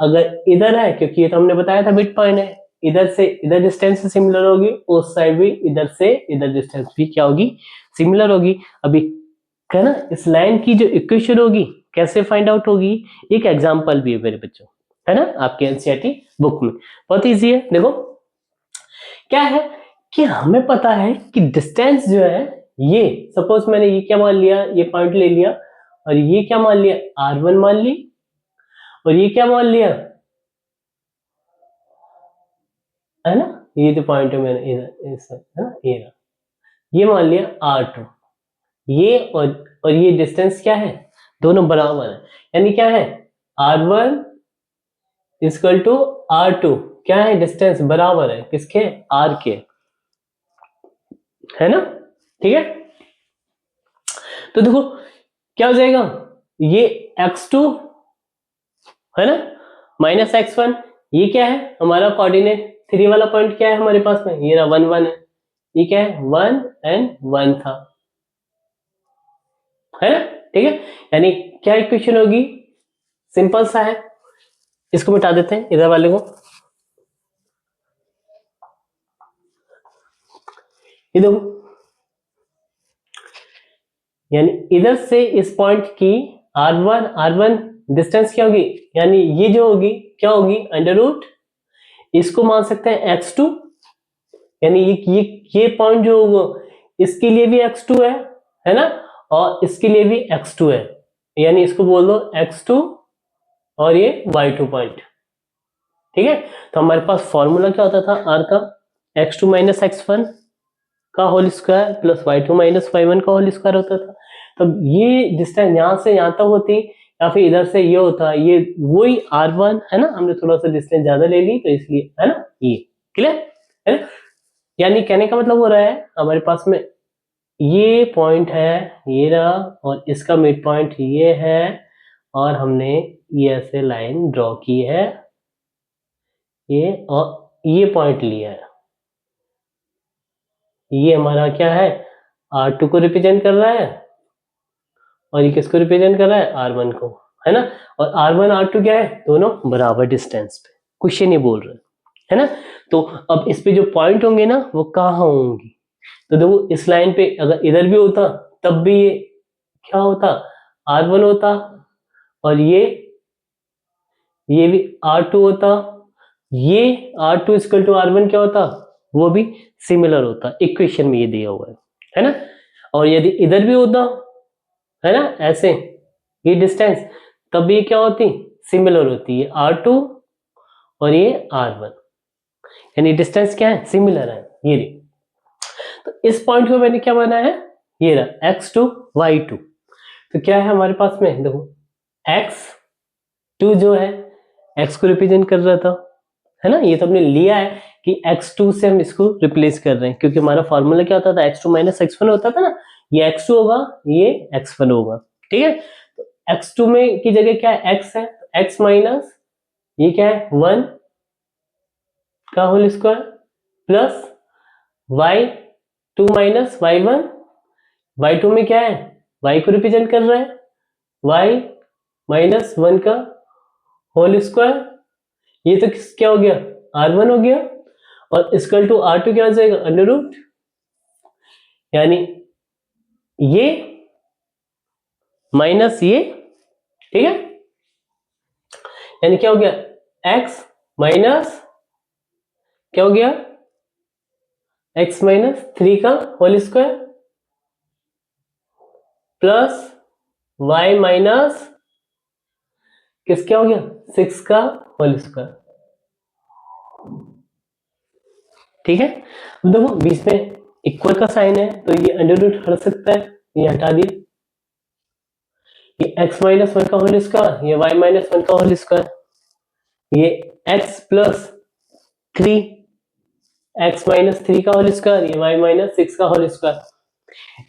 अगर इधर है, क्योंकि ये तो हमने बताया था मिड पॉइंट है, इधर से इधर डिस्टेंस सिमिलर होगी, उस साइड भी इधर से इधर डिस्टेंस भी क्या होगी, सिमिलर होगी। अभी है ना, इस लाइन की जो इक्वेशन होगी कैसे फाइंड आउट होगी, एक एग्जांपल भी है मेरे बच्चों, है ना, आपके एनसीईआरटी बुक में, बहुत इजी है। देखो क्या है कि हमें पता है कि डिस्टेंस जो है, ये सपोज मैंने ये क्या मान लिया, ये पॉइंट ले लिया, और ये क्या मान लिया, R1 मान ली, और ये क्या मान लिया, है ना, ये जो पॉइंट है मैंने इधर, है ना, ये मान लिया R2, ये और ये डिस्टेंस क्या है, दोनों बराबर है, यानी क्या है, R1 इक्वल टू R2, क्या है, डिस्टेंस बराबर है किसके, R के, है ना, ठीक है। तो देखो क्या हो जाएगा, ये x2 है ना, माइनस x1, ये क्या है हमारा कोऑर्डिनेट 3 वाला पॉइंट, क्या है हमारे पास में, ये रहा 1 1 है, ये क्या है 1 एंड 1 था, है ना, ठीक है। यानी क्या इक्वेशन होगी, सिंपल सा है, इसको मिटा देते हैं इधर वाले को, ये देखो, यानी इधर से इस पॉइंट की R1 डिस्टेंस क्या होगी, यानी ये जो होगी क्या होगी, अंडर रूट, इसको मान सकते हैं x2, यानी ये पॉइंट जो होगा इसके लिए भी x2 है ना, और इसके लिए भी x2 है, यानी इसको बोल दो x2 और ये y2 पॉइंट, ठीक है। तो हमारे पास फॉर्मूला क्या होता था r का, x2 माइनस x1 का whole square plus y2 minus y1 का होल स्क्वायर होता था। तब ये डिस्टेंस यहाँ से यहाँ तक होती, या फिर इधर से ये होता, ये वही R1 है ना, हमने थोड़ा सा डिस्टेंस ज्यादा ले ली तो इसलिए, है ना, ये क्लियर है ना? यानी कहने का मतलब हो रहा है हमारे पास में ये पॉइंट है, ये रहा, और इसका मिड पॉइंट ये है, और हमने ये ऐसे लाइन ड्रॉ की है, ये और ये पॉइंट लिया है, ये हमारा क्या है, R2 को रिप्रेजेंट कर रहा है, और ये किसको रिप्रेजेंट कर रहा है, R1 को, है ना। और R1 R2 क्या है, दोनों बराबर डिस्टेंस पे, क्वेश्चन ये बोल रहे हैं, है ना। तो अब इस पे जो पॉइंट होंगे ना वो कहाँ होंगे, तो देखो इस लाइन पे अगर इधर भी होता तब भी ये क्या होता, R1 होता, और ये भी R2 होता, ये R2 इक्वल टू R1 क्या होता, वो भी सिमिलर होता, इक्वेशन में ये दिया हुआ है ना। और यदि इधर भी होता, है ना, ऐसे ये डिस्टेंस, तब ये क्या होती, सिमिलर होती है, R2 और ये R1, यानी डिस्टेंस क्या है, सिमिलर है ये। तो इस पॉइंट को मैंने क्या बनाया है, ये रहा x2 y2। तो क्या है हमारे पास में, देखो x2 जो है x को रिप्रेजेंट कर रहा था, है ना। ये तो हमने लिया है कि x2 से हम इसको रिप्लेस कर रहे हैं, क्योंकि हमारा फॉर्मूला क्या होता था, x2 माइनस x1 होता था ना, ये x2 होगा, ये x1 होगा, ठीक है। तो x2 में की जगह क्या है, x है, x माइनस ये क्या है 1 का whole square plus y2 minus y1, y2 में क्या है, y को रिप्रेजेंट कर रहा है, y माइनस 1 का होल स्क्वायर, ये तो क्या हो गया, R1 हो गया, और इक्वल टू R2 क्या हो जाएगा, अंडर रूट, यानी ये माइनस ये, ठीक है, यानी क्या हो गया, x माइनस क्या हो गया, x माइनस 3 का whole square plus y minus किसका हो गया, 6 का होल स्क्वायर, ठीक है। अब देखो बीच में इक्वल का साइन है तो ये अंडर रूट हट सकता है, ये हटा दिया, ये x माइनस 1 का होल स्क्वायर, ये y माइनस 1 का होल स्क्वायर, ये x प्लस 3, x माइनस 3 का होल स्क्वायर, ये y माइनस 6 का होल स्क्वायर,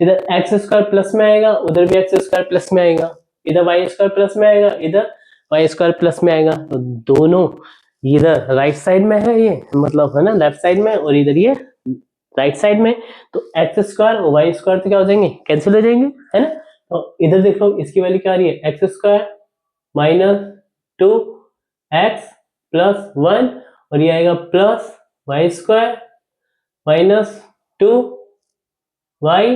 इधर एक्स स्क्वायर प्लस में आएगा, उधर भी एक्स स्क्वायर प्लस में आएगा, इधर वाई स्क्वायर प्लस में आएगा, इधर वाई स्क्वायर प्लस में आएगा, तो दोनों इधर राइट साइड में है, ये मतलब है ना लेफ्ट साइड में, और इधर ये राइट साइड में, तो एक्स स्क्वायर और वाई स्क्वायर तो क्या हो जाएंगे, कैंसिल हो जाएंगे, है ना। तो इधर देखो इसकी वैल्यू क्या आ रही है, x square minus 2 x plus 1, और ये आएगा plus y square minus 2 y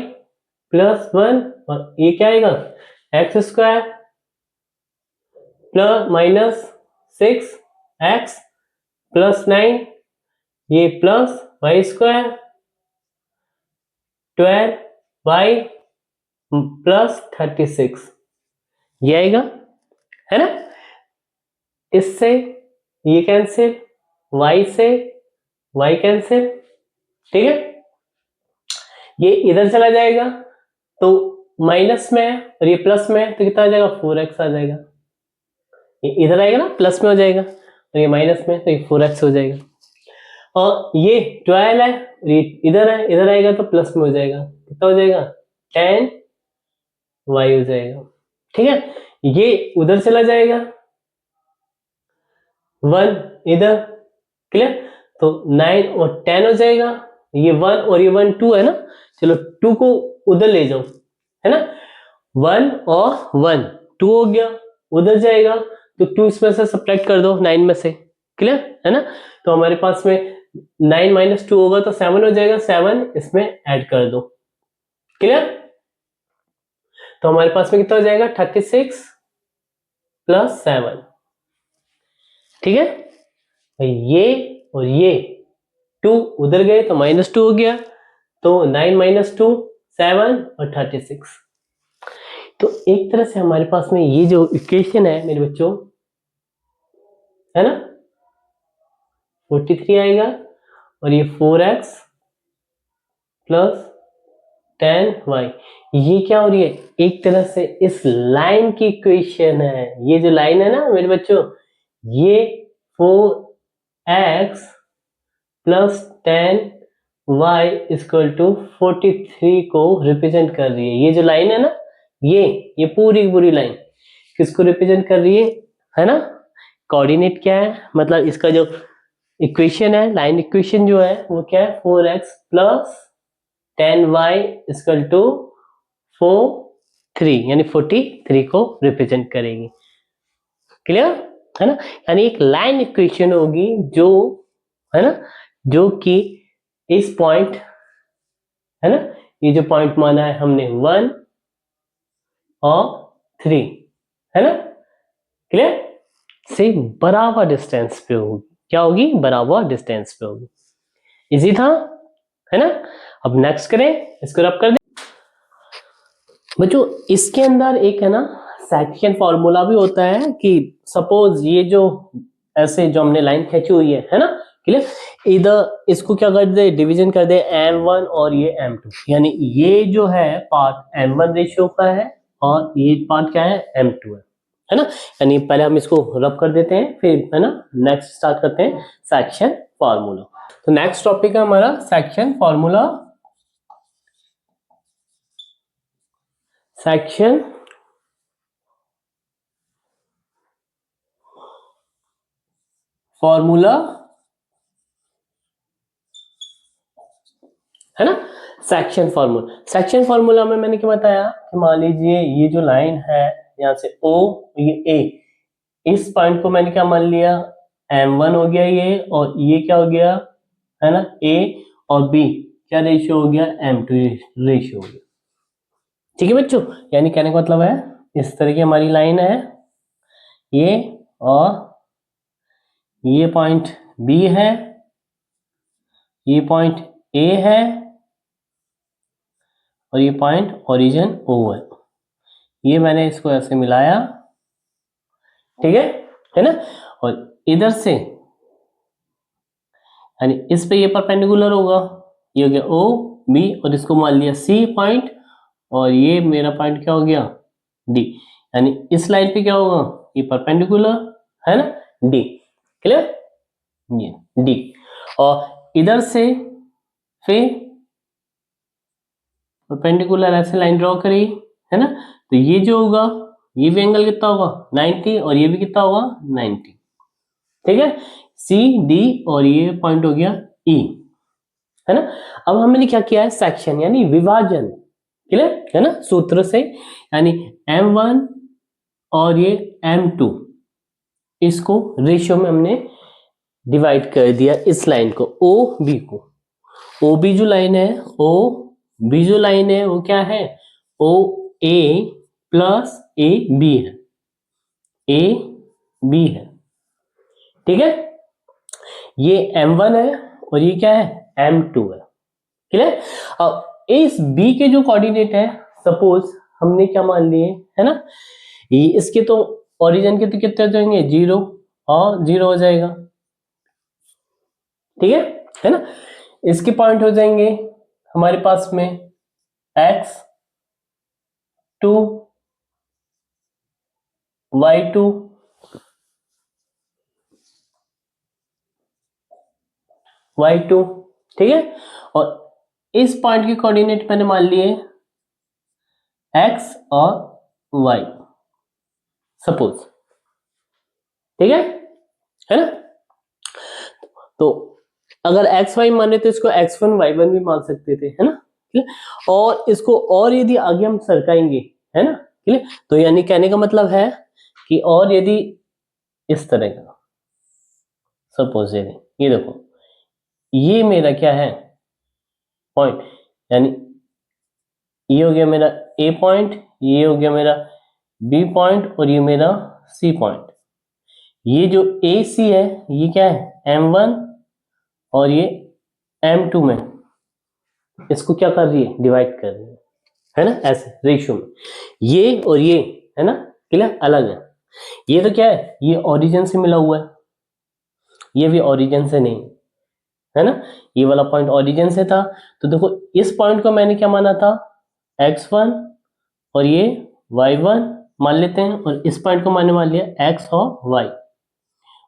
plus 1, और ये क्या आएगा, x square plus minus 6 x plus 9, ये plus y square 12 y plus 36, ये आएगा, है ना। इससे ये कैंसिल, y से y कैंसिल, ठीक है। ये इधर चला जाएगा तो माइनस में है और ये प्लस में है, तो कितना आ जाएगा, 4x आ जाएगा, ये इधर आएगा ना प्लस में हो जाएगा, और ये माइनस में, तो ये 4x हो जाएगा, और ये 12 है और ये इधर है, इधर आएगा तो प्लस में हो जाएगा, कितना हो जाएगा, 10y हो जाएगा, ठीक है। ये उधर चला जाएगा 1 इधर, क्लियर, तो 9 और 10 हो जाएगा, ये 1 और ये 1 2 है ना, चलो 2 को उधर ले जाओ, है ना, 1 और 1 2 हो गया, उधर जाएगा तो 2 इसमें से सब्ट्रैक्ट कर दो 9 में से, क्लियर है ना। तो हमारे पास में 9 माइनस 2 होगा तो 7 हो जाएगा, 7 इसमें ऐड कर दो, क्लियर। तो हमारे पास में कितना हो जाएगा, 36 प्लस 7, ठीक है। ये और ये 2 उधर गए तो माइनस 2 हो गया, तो 9 माइनस 2 7 और 36। तो एक तरह से हमारे पास में ये जो इक्वेशन है मेरे बच्चों, है ना, 43 आएगा, और ये 4x प्लस 10y, ये क्या हो रही है, एक तरह से इस लाइन की इक्वेशन है, ये जो लाइन है ना मेरे बच्चों, ये 4x plus 10y equal to 43 को रिप्रेजेंट कर रही है, ये जो लाइन है ना, ये पूरी लाइन किसको रिप्रेजेंट कर रही है ना। कोऑर्डिनेट क्या है, मतलब इसका जो इक्वेशन है, लाइन इक्वेशन जो है वो क्या है, 4x plus 10y equal to यानी 43 को रिप्रेजेंट करेगी। क्लियर है ना? यानी एक लाइन इक्वेशन होगी जो है ना, जो कि इस पॉइंट है ना, ये जो पॉइंट माना है हमने 1 और 3 है ना, क्लियर, से बराबर डिस्टेंस पे होगी। क्या होगी? बराबर डिस्टेंस पे होगी। इजी था है ना? अब नेक्स्ट करें, इसको रब कर दे बच्चों। इसके अंदर एक है ना सेक्शन फॉर्मूला भी होता है कि सपोज ये जो ऐसे जो हमने लाइन खींची हुई है ना, क्लियर, इधर इसको क्या कर दे, डिवीजन कर दे m1 और ये m2, यानी ये जो है पार्ट m1 रेशियो का है और ये पार्ट क्या है, m2 है ना। यानी पहले हम इसको रब कर देते हैं, फिर है ना नेक्स्ट स्टार्ट करते हैं सेक्शन फॉर्मूला। तो नेक्स्ट टॉपिक है हमारा सेक्शन फॉर्मूला। सेक्शन फॉर्मूला है ना, सेक्शन फॉर्मूला में मैंने क्या बताया कि मान लीजिए ये जो लाइन है यहां से O, ये A, इस पॉइंट को मैंने क्या मान लिया, M1 हो गया ये, और ये क्या हो गया है ना, A, और B क्या रेशियो हो गया, M2 रेशियो हो गया। ठीक है बच्चों, यानी कहने का मतलब है इस तरह की हमारी लाइन है ये, और ये पॉइंट B है, ये पॉइंट A है, और ये पॉइंट ओरिजिन O है। ये मैंने इसको ऐसे मिलाया, ठीक है ना, और इधर से यानी इस पे ये परपेंडिकुलर होगा, ये हो गया O B, और इसको मान लिया C पॉइंट, और ये मेरा पॉइंट क्या हो गया D, यानी इस लाइन पे क्या होगा, ये परपेंडिकुलर है ना D, क्लियर, ये D, और इधर से फिर परपेंडिकुलर ऐसे लाइन ड्रॉ करी है ना, तो ये जो होगा ये भी एंगल कितना होगा 90, और ये भी कितना होगा 90, ठीक है, सी डी, और ये पॉइंट हो गया ई, है ना। अब हमने क्या किया है, सेक्शन यानी विभाजन, क्लियर है ना, सूत्र से, यानी M1 और ये M2 इसको रेशियो में हमने डिवाइड कर दिया इस लाइन को, ओ बी को। ओ बी जो लाइन है, ओ बी जो लाइन है वो क्या है, O A plus A B है, ए बी है, ठीक है। ये M1 है और ये क्या है, M2 है, क्लियर। अब इस B के जो कोऑर्डिनेट है, सपोज हमने क्या मान लिए है ना, ये इसके तो ओरिजिन के तो कितने हो जाएंगे, 0 और 0 हो जाएगा, ठीक है ना। इसके पॉइंट हो जाएंगे हमारे पास में x2 y2 y2, ठीक है, और इस पॉइंट के कोऑर्डिनेट मैंने मान लिए x और y, सपोज, ठीक है ना। तो अगर एक्स वाई माने तो इसको x1 y1 भी मान सकते थे, है ना, और इसको और यदि आगे हम सरकाएंगे है ना, क्लियर, तो यानी कहने का मतलब है कि और यदि इस तरह का सपोज ये देखो, ये मेरा क्या है पॉइंट, यानी ये हो गया मेरा ए पॉइंट, ये हो गया मेरा बी पॉइंट, और ये मेरा सी पॉइंट। ये जो ए सी है ये क्या है M1, और ये M2 में इसको क्या कर रही है, डिवाइड कर रही है ना, ऐसे रेशियो में, ये और ये है ना, क्लियर, अलग है। ये तो क्या है, ये ओरिजिन से मिला हुआ है, ये भी ओरिजिन से नहीं है ना, ये वाला पॉइंट ओरिजिन से था। तो देखो इस पॉइंट को मैंने क्या माना था, x1, और ये y1 मान लेते हैं, और इस पॉइंट को मैंने मान लिया x और y,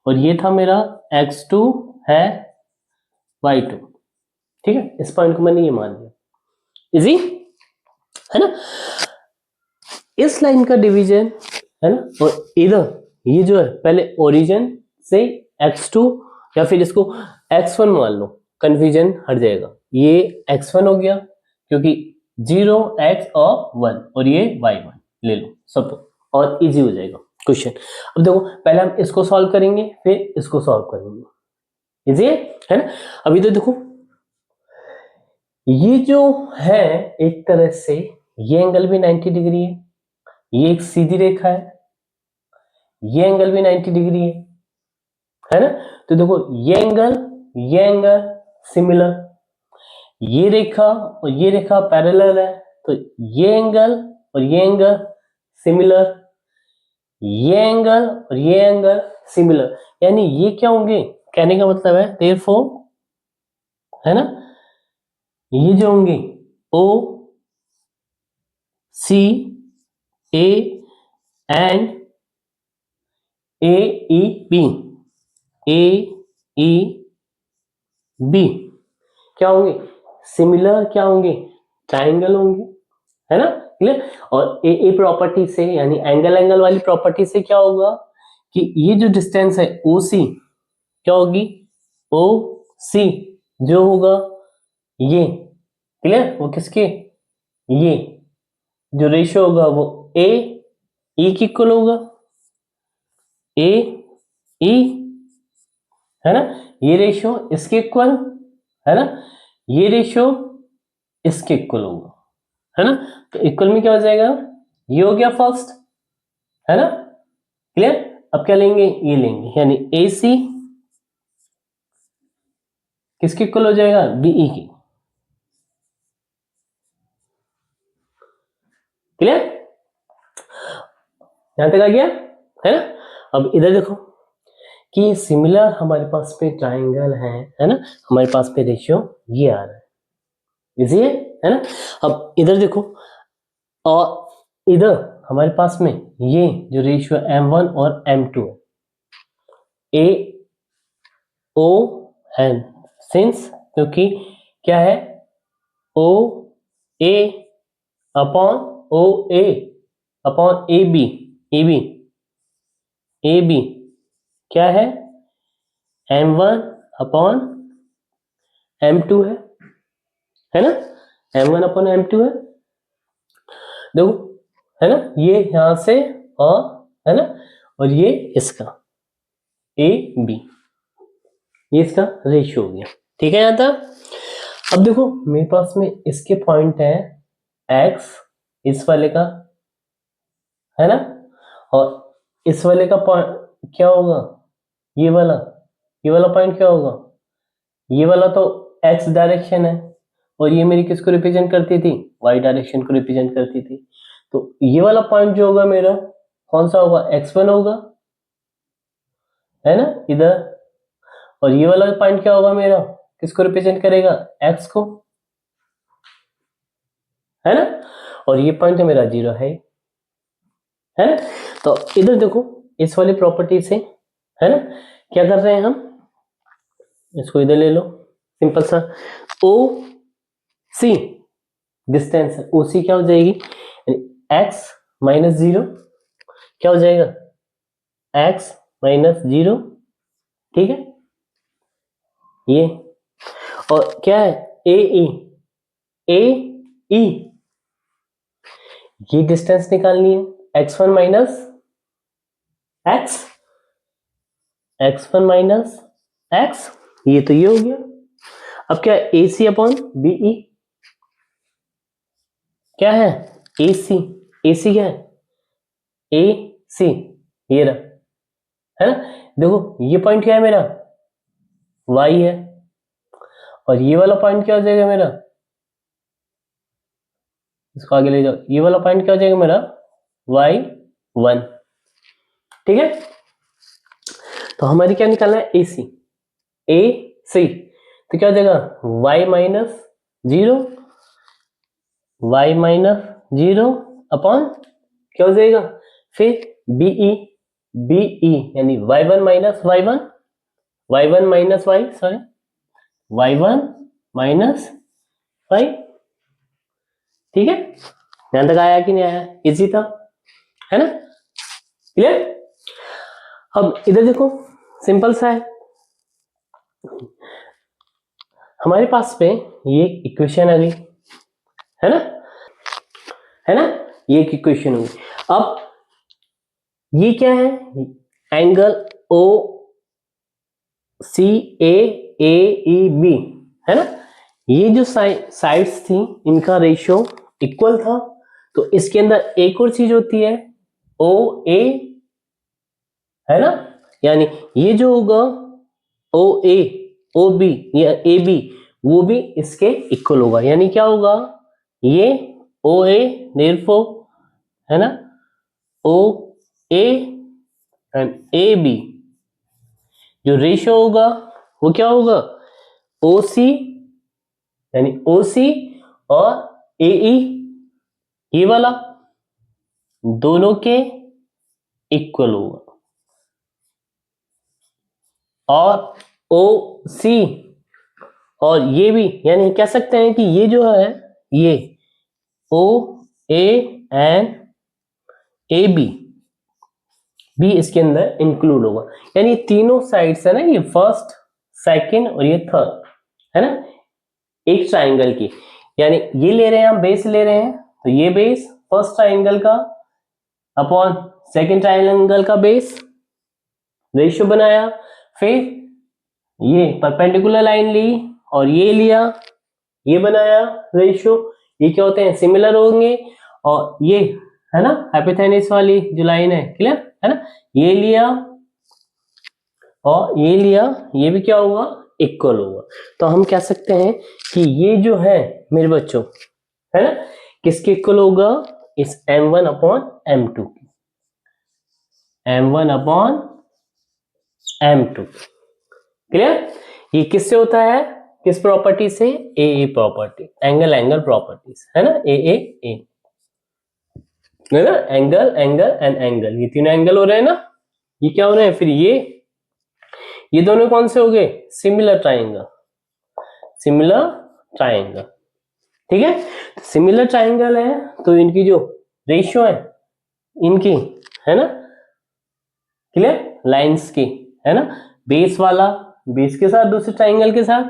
और ये था मेरा x2 है y2, ठीक है, इस पॉइंट को मैंने ये मान लिया, इजी है ना। इस लाइन का डिवीजन है ना, और इधर ये जो है पहले ओरिजिन से x2, या फिर इसको x1 मान लो, कंफ्यूजन हट जाएगा, ये x1 हो गया क्योंकि 0 x और 1, और ये y1, ले लो सब और इजी हो जाएगा क्वेश्चन। अब देखो पहले हम इसको सॉल्व करेंगे फिर इसको सॉल्व करेंगे, इजी है ना। अभी तो देखो ये जो है एक तरह से ये एंगल भी 90 डिग्री है, ये एक सीधी रेखा है, ये एंगल भी 90 डिग्री है ना। तो देखो ये एंगल सिमिलर, ये रेखा और ये रेखा पैरेलल है, तो ये एंगल और ये एंगल सिमिलर, ये एंगल और ये एंगल सिमिलर, यानी ये क्या होंगे, कहने का मतलब है देयरफॉर, है ना, ये जो होंगे O C A and A E B, A E B क्या होंगे, सिमिलर क्या होंगे, ट्राइंगल होंगे, है ना, क्लियर। और ए प्रॉपर्टी से यानी एंगल वाली प्रॉपर्टी से क्या होगा कि ये जो डिस्टेंस है ओ सी क्या होगी, ओ सी जो होगा ये, क्लियर, वो किसके, ये जो रेशियो होगा वो ए ई की इक्वल होगा, ए ई, है ना, ये रेशियो इसके इक्वल, है ना, ये रेशियो इसके इक्वल होगा, है ना। तो इक्वल में क्या हो जाएगा, ये हो गया फर्स्ट, है ना, क्लियर। अब क्या लेंगे, ये लेंगे, यानी ए सी किसके इक्वल हो जाएगा, बीई की, क्लियर, यहां तक आ गया, है ना। अब इधर देखो कि सिमिलर हमारे पास पे ट्राइंगल है ना, हमारे पास पे रेशियो ये आ रहा है, इजी है ना। अब इधर देखो और इधर हमारे पास में ये जो रेशियो m1 और m2 है, ए ओ एन, सिंस क्योंकि क्या है O A upon O A upon A B, A B, A B क्या है m1 अपॉन m2 है ना, m1 अपॉन m2 है, देखो, है ना, ये यहां से और, है ना, और ये इसका ए बी, ये इसका रेशियो हो गया, ठीक है यहां तक। अब देखो मेरे पास में इसके पॉइंट है एक्स, इस वाले का, है ना, और इस वाले का पॉइंट क्या होगा, ये वाला पॉइंट क्या होगा, ये वाला तो एक्स डायरेक्शन है और ये मेरी किसको रिप्रेजेंट करती थी, वाई डायरेक्शन को रिप्रेजेंट करती थी। तो ये वाला पॉइंट जो होगा मेरा कौन सा होगा, x1 होगा, है ना इधर, और ये वाला पॉइंट क्या होगा मेरा, किसको रिप्रेजेंट करेगा, x को, है ना, और ये पॉइंट तो मेरा 0 है ना। तो इधर देखो इस वाली प्रॉपर्टी से, है ना, क्या कर रहे हैं हम, इसको इधर ले लो, सिंपल सा ओ सी डिस्टेंस है, ओ सी क्या हो जाएगी, x माइनस 0 क्या हो जाएगा, x माइनस 0, ठीक है, ये और क्या है ए ई, ए ई, ये डिस्टेंस निकालनी है, x1 minus x, x1 minus x, ये तो ये हो गया। अब क्या ए सी अपॉन बीई, क्या है ए सी, ए सी क्या है, ए सी, ये रहा, है ना, देखो ये पॉइंट क्या है मेरा, y है, और ये वाला पॉइंट क्या हो जाएगा मेरा, इसको आगे ले जाओ, ये वाला पॉइंट क्या हो जाएगा मेरा, y1, ठीक है। तो हमारी क्या निकालना है, ए सी, ए सी, तो क्या हो जाएगा y minus 0, y minus 0 upon क्या हो जाएगा, फिर बीई, बीई यानी y1 minus y1, y1 minus y, sorry y1 minus y, ठीक है, यहां तक आया कि नहीं आया, इजी था, है ना, क्लियर। अब इधर देखो सिंपल सा है, हमारे पास पे ये इक्वेशन आ गई, है ना, है ना, ये एक इक्वेशन होगी। अब ये क्या है, एंगल ओ सी ए ई बी है ना, ये जो साइड्स थी इनका रेशियो इक्वल था। तो इसके अंदर एक और चीज होती है ओ ए, है ना, यानी ये जो होगा ओ ए ओ बी या ए बी वो भी इसके इक्वल होगा। यानी क्या होगा, ये ओ ए देयरफॉर, है ना, ओ ए एंड ए बी जो रेशियो होगा वो क्या होगा, ओ सी, यानी ओ सी और ए ई ये वाला दोनों के इक्वल होगा। और ओ सी और ये भी, यानी कह सकते हैं कि ये जो है ये ओ ए एंड ए बी भी इसके अंदर इंक्लूड होगा। यानी तीनों साइड्स है ना, ये फर्स्ट सेकंड और ये थर्ड, है ना, एक ट्राइंगल की, यानी ये ले रहे हैं हम बेस ले रहे हैं, तो ये बेस फर्स्ट ट्राइंगल का अपॉन सेकंड ट्राइंगल का बेस रेशियो बनाया, फिर ये परपेंडिकुलर लाइन ली और ये लिया, ये बनाया रेशियो, ये क्या होते हैं, सिमिलर होंगे। और ये है ना हाइपोथेनिस वाली जो लाइन है, क्लियर है ना, ये लिया और ये लिया, ये भी क्या होगा, इक्वल होगा। तो हम कह सकते हैं कि ये जो है मेरे बच्चों, है ना, किसके इक्वल होगा, इस m1 upon m2, m1 upon m2, clear. ये किससे होता है, किस प्रॉपर्टी से, a property, angle angle properties, है ना, ए है ना, एंगल एंगल एंड एंगल, ये तीनों एंगल हो रहे हैं ना, ये क्या हो रहे हैं, फिर ये दोनों कौन से हो गए, सिमिलर ट्राइंगल, सिमिलर ट्राइंगल, ठीक है। सिमिलर ट्राइंगल है तो इनकी जो रेशियो है इनकी, है ना, क्लियर, लाइंस की, है ना, बेस वाला बेस के साथ दूसरे ट्राइंगल के साथ,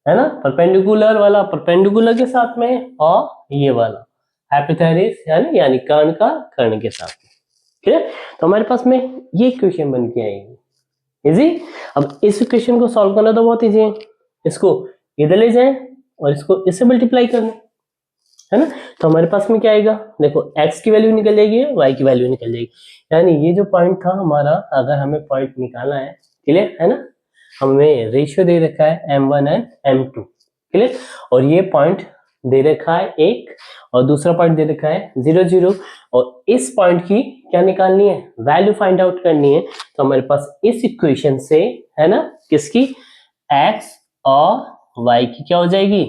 है ना, परपेंडिकुलर वाला परपेंडिकुलर के साथ में, और ये वाला हाइपोथेनिस यानी कर्ण का कर्ण के साथ, ठीक है। तो हमारे पास में ये इक्वेशन बन के आएगी इजी। अब इस इक्वेशन को सॉल्व करना तो बहुत इजी है, इसको इधर ले जाएं और इसको इससे मल्टीप्लाई कर लें, है ना। तो हमारे पास में क्या आएगा, देखो x की वैल्यू निकल जाएगी, y की वैल्यू निकल जाएगी, यानी ये जो पॉइंट था हमारा, अगर हमें पॉइंट निकालना है, क्लियर है ना, हमें रेशियो दे रखा है m1 एंड m2, क्लियर, और ये पॉइंट दे रखा है एक और दूसरा पॉइंट दे रखा है 0 0, और इस पॉइंट की क्या निकालनी है, वैल्यू फाइंड आउट करनी है। तो हमारे पास इस इक्वेशन से, है ना, किसकी, x और y की क्या हो जाएगी,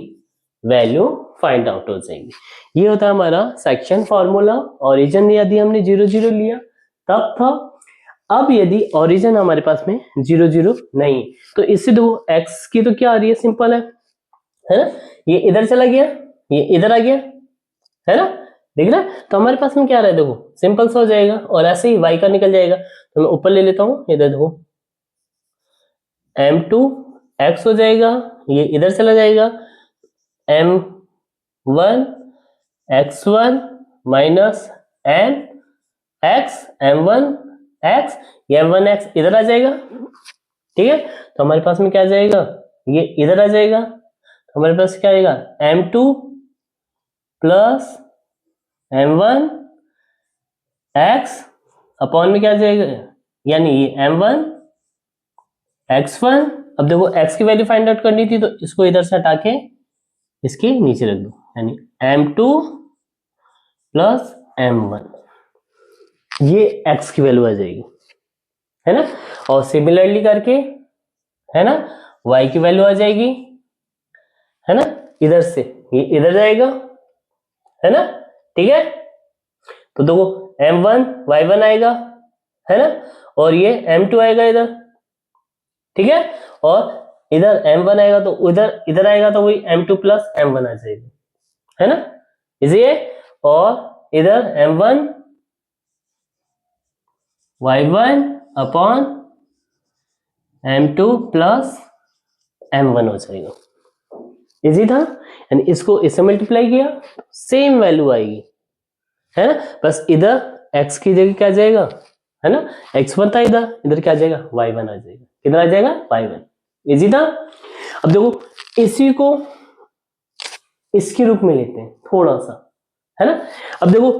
वैल्यू फाइंड आउट हो जाएगी। ये होता है हमारा सेक्शन फॉर्मूला। ओरिजिन यदि हमने 0 0 लिया तब था, अब यदि ओरिजिन हमारे पास में 0 0 नहीं, तो इससे दो x की तो क्या आ रही है, सिंपल है ना, ये इधर चला गया, ये इधर आ गया, है ना, देख रहा है। तो हमारे पास में क्या आ रहा है, देखो सिंपल सा हो जाएगा, और ऐसे ही y का निकल जाएगा, तो मैं ऊपर ले लेता हूं, इधर देखो m2 x हो जाएगा, ये इधर चला जाएगा, m1 x1 minus n x m1 x, ये m1 x इधर आ जाएगा, ठीक है। तो हमारे पास में क्या आ जाएगा, ये इधर आ जाएगा, तो हमारे पास क्या आएगा, m2 plus m1 x upon में क्या आ जाएगा, यानी ये m1 x1। अब देखो x की वैल्यू फाइंड आउट करनी थी, तो इसको इधर से हटा के इसके नीचे रख दो, यानी m2 प्लस m1, ये x की वैल्यू आ जाएगी, है ना। और सिमिलरली करके, है ना, y की वैल्यू आ जाएगी, है ना, इधर से ये इधर जाएगा, है ना, ठीक है। तो देखो m1 y1 आएगा, है ना, और ये m2 आएगा इधर, ठीक है, और इधर m1 आएगा तो उधर इधर आएगा, तो वही m2 प्लस m1 आ जाएगी, है ना, इजी है। और इधर m1 y1 upon m2 plus m1 हो जाएगा, इजी था। यानी इसको इससे मल्टीप्लाई किया, सेम वैल्यू आएगी, है ना, बस इधर x की जगह क्या आ जाएगा, है ना, x1 था इधर, इधर क्या आ जाएगा y1 आ जाएगा, किधर आ जाएगा y1। इजी था। अब देखो इसी को इसके रूप में लेते हैं थोड़ा सा, है ना। अब देखो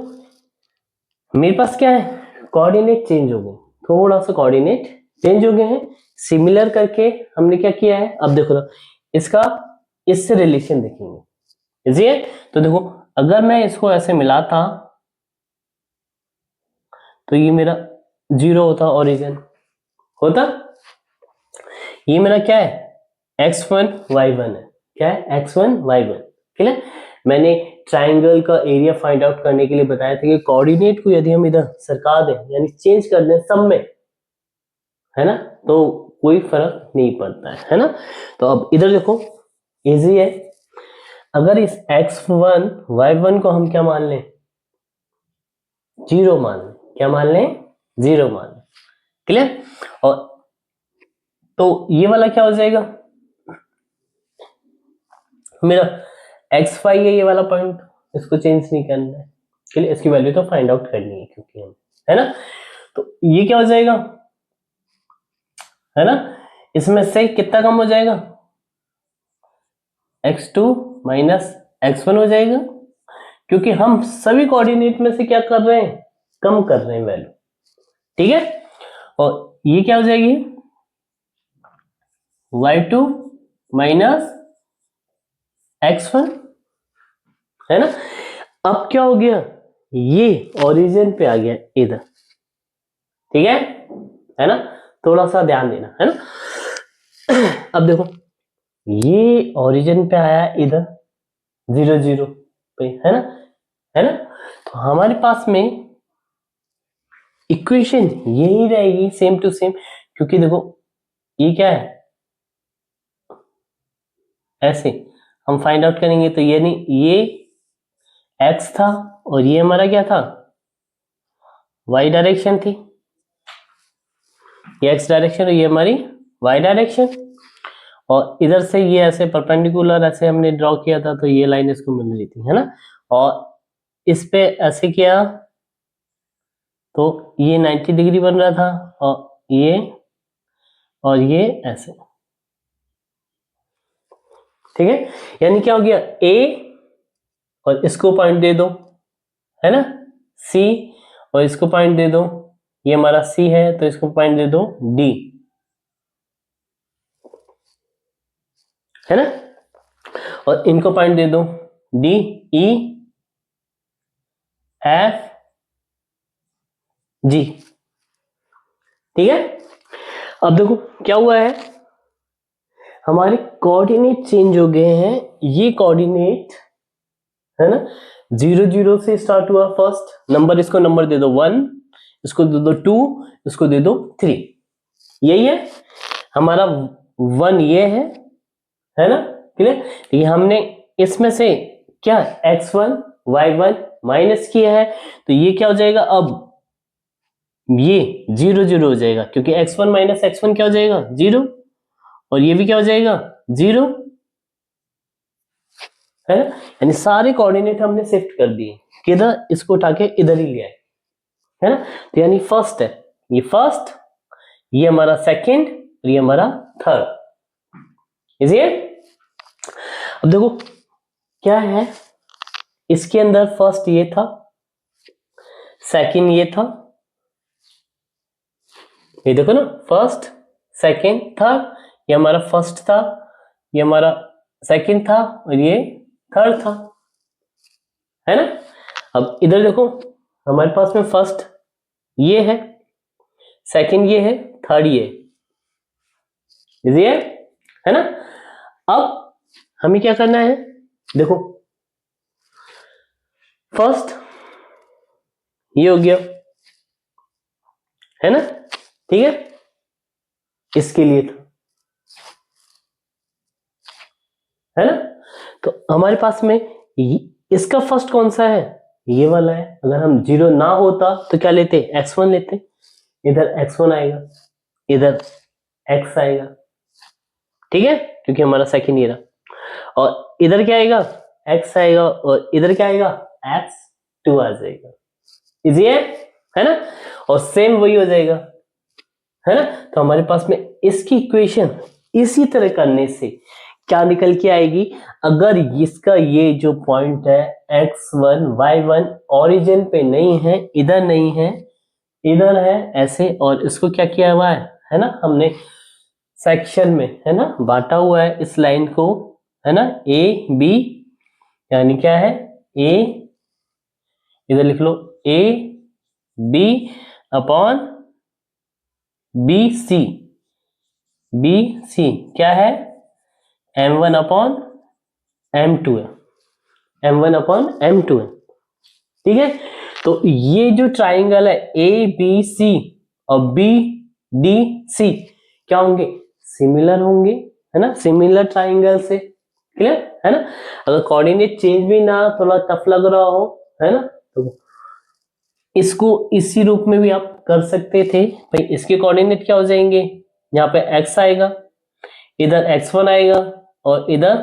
मेरे पास क्या है, कोऑर्डिनेट चेंज हो गए, थोड़ा सा कोऑर्डिनेट चेंज हो गए हैं, सिमिलर करके हमने क्या किया है, अब देखो ना इसका इससे रिलेशन देखेंगे, इजी है। तो देखो अगर मैं इसको ऐसे मिलाता तो ये मेरा 0 होता, ओरिजिन होता, ये मेरा क्या है x1 y1 है, क्या है x1 y1, ठीक है। मैंने ट्राइंगल का एरिया फाइंड आउट करने के लिए बताया था कि कोऑर्डिनेट को यदि हम इधर सरका दें यानी चेंज कर दें सब में, है ना, तो कोई फर्क नहीं पड़ता है ना। तो अब इधर देखो इजी है, अगर इस x1 y1 को हम क्या मान लें, 0 मान लें, क्या मान लें, 0 मान लें, क्लियर। और तो ये वाला क्या हो जाएगा मेरा x5 है, ये वाला पॉइंट, इसको चेंज नहीं करना है, क्लियर, इसकी वैल्यू तो फाइंड आउट करनी है क्योंकि हम, है ना। तो ये क्या हो जाएगा, है ना, इसमें से कितना कम हो जाएगा, x2 माइनस x1 हो जाएगा, क्योंकि हम सभी कोऑर्डिनेट में से क्या कर रहे हैं, कम कर रहे हैं वैल्यू, ठीक है। और ये क्या हो जाएगी, y2 माइनस x1, है ना। अब क्या हो गया, ये ओरिजिन पे आ गया इधर, ठीक है ना, थोड़ा सा ध्यान देना, है ना। अब देखो ये ओरिजिन पे आया इधर 0 0 पे, है ना, है ना। तो हमारे पास में इक्वेशन यही रहेगी सेम टू सेम, क्योंकि देखो ये क्या है, ऐसे हम फाइंड आउट करेंगे तो ये नहीं, ये x था और ये हमारा क्या था, y डायरेक्शन थी, ये x डायरेक्शन और ये हमारी y डायरेक्शन, और इधर से ये ऐसे परपेंडिकुलर ऐसे हमने ड्रॉ किया था तो ये लाइन इसको मिल रही थी, है ना। और इस पे ऐसे किया तो ये 90 डिग्री बन रहा था, और ये ऐसे, ठीक है। यानी क्या हो गया, a और इसको पॉइंट दे दो, है ना, c और इसको पॉइंट दे दो, ये हमारा c है तो इसको पॉइंट दे दो d, है ना, और इनको पॉइंट दे दो d e f g, ठीक है। अब देखो क्या हुआ है, हमारे कोऑर्डिनेट चेंज हो गए हैं, ये कोऑर्डिनेट, है ना, 0 0 से स्टार्ट हुआ फर्स्ट नंबर, इसको नंबर दे दो 1, इसको दे दो 2, इसको दे दो 3, यही है हमारा 1, ये है ना, क्लियर। ये हमने इसमें से क्या x1 y1 माइनस किया है, तो ये क्या हो जाएगा, अब ये 0 0 हो जाएगा, क्योंकि x1 माइनस x1 क्या हो जाएगा 0, और ये भी क्या हो जाएगा 0, है ना। यानी सारे कोऑर्डिनेट हमने शिफ्ट कर दिए किधर, इसको उठा के इधर ही ले आए, है ना। तो यानी फर्स्ट है, ये फर्स्ट, ये हमारा सेकंड और ये हमारा थर्ड, इजी है। अब देखो क्या है, इसके अंदर फर्स्ट ये था, सेकंड ये था, ये देखो ना, फर्स्ट सेकंड थर्ड, ये हमारा फर्स्ट था, ये हमारा सेकंड था और ये थर्ड था, है ना। अब इधर देखो हमारे पास में फर्स्ट ये है, सेकंड ये है, थर्ड ये, इजी है ना। अब हमें क्या करना है, देखो फर्स्ट ये हो गया, है ना, ठीक है, इसके लिए था, है ना। तो हमारे पास में इसका फर्स्ट कौन सा है, ये वाला है। अगर हम 0 ना होता तो क्या लेते, x1 लेते, इधर x1 आएगा, इधर x आएगा, ठीक है, क्योंकि हमारा सेकंड ये रहा, और इधर क्या आएगा x आएगा, और इधर क्या आएगा x2 आ जाएगा, इजी है। है ना, और सेम वही हो जाएगा, है ना। तो हमारे पास में इसकी इक्वेशन इसी तरह करने से क्या निकल के आएगी, अगर इसका ये जो पॉइंट है x1 y1 ओरिजिन पे नहीं है, इधर नहीं है, इधर है ऐसे, और इसको क्या किया हुआ है ना, हमने सेक्शन में, है ना, बांटा हुआ है इस लाइन को, है ना, ए बी, यानी क्या है ए, इधर लिख लो A B upon B C, B C क्या है m1 अपॉन m2 है, m1 अपॉन m2 है, ठीक है। तो ये जो ट्राइंगल है ए बी सी और बी डी सी क्या होंगे, सिमिलर होंगे, है ना, सिमिलर ट्राइंगल से, क्लियर है ना। अगर कोऑर्डिनेट चेंज भी ना थोड़ा टफ लग रहा हो, है ना, तो इसको इसी रूप में भी आप कर सकते थे भाई। इसके कोऑर्डिनेट क्या हो जाएंगे, यहाँ पे x आएगा, इधर x1 आएगा और इधर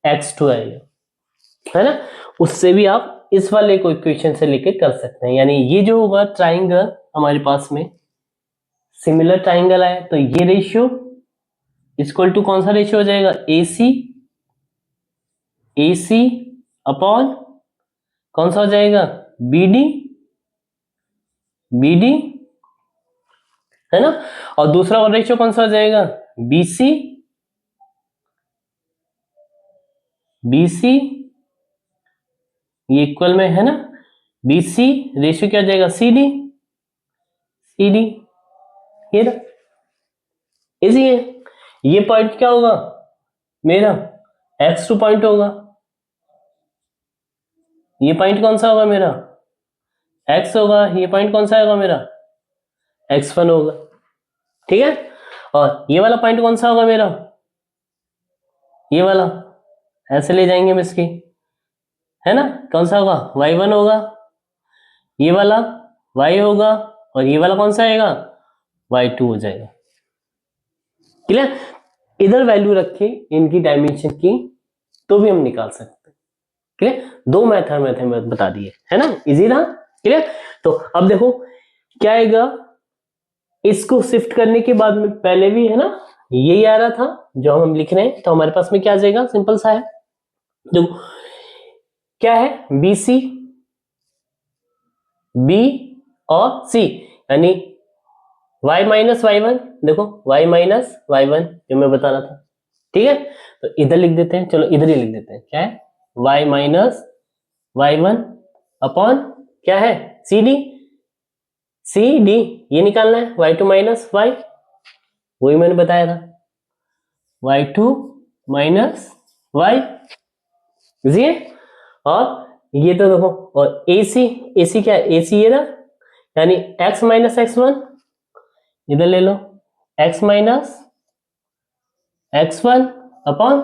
x2 आएगा, है ना। उससे भी आप इस वाले को इक्वेशन से लेके कर सकते हैं, यानी ये जो होगा ट्राइंगल हमारे पास में सिमिलर ट्राइंगल है, तो ये रेशियो इक्वल टू कौन सा रेशियो हो जाएगा, AC, AC अपॉन कौन सा हो जाएगा, BD, BD, है ना। और दूसरा और रेशियो कौन सा हो जाएगा, BC, BC, ये इक्वल में है ना, BC रेशियो क्या हो जाएगा, CD, CD, ये ना, इजी है। ये पॉइंट क्या होगा मेरा, x2 पॉइंट होगा, ये पॉइंट कौन सा होगा मेरा, x होगा, ये पॉइंट कौन सा होगा मेरा, x1 होगा, ठीक है। और ये वाला पॉइंट कौन सा होगा मेरा, ये वाला, ऐसे ले जाएंगे हम इसकी, है ना, कौन सा होगा, y1 होगा, ये वाला y होगा, और ये वाला कौन सा आएगा, y2 हो जाएगा, क्लियर। इधर वैल्यू रखे इनकी डायमेंशन की तो भी हम निकाल सकते हैं, क्लियर। दो मेथड बता दिए, है ना, इजी रहा, क्लियर। तो अब देखो क्या आएगा, इसको शिफ्ट करने के बाद में पहले भी है ना यही आ रहा था जो हम लिख रहे हैं, तो हमारे पास में क्या आ जाएगा, सिंपल सा है, देखो क्या है, BC, B और C, यानी y माइनस y1, देखो y माइनस y1 जो मैं बता रहा था, ठीक है। तो इधर लिख देते हैं, चलो इधर ही लिख देते हैं, क्या है y माइनस y1 अपॉन क्या है CD, CD ये निकालना है, y2 माइनस y, वही मैंने बताया था, y2 माइनस y, इजी है। और ये तो देखो, और AC, AC क्या है, AC ये ना, यानी x माइनस x1, इधर ले लो x माइनस x1 अपॉन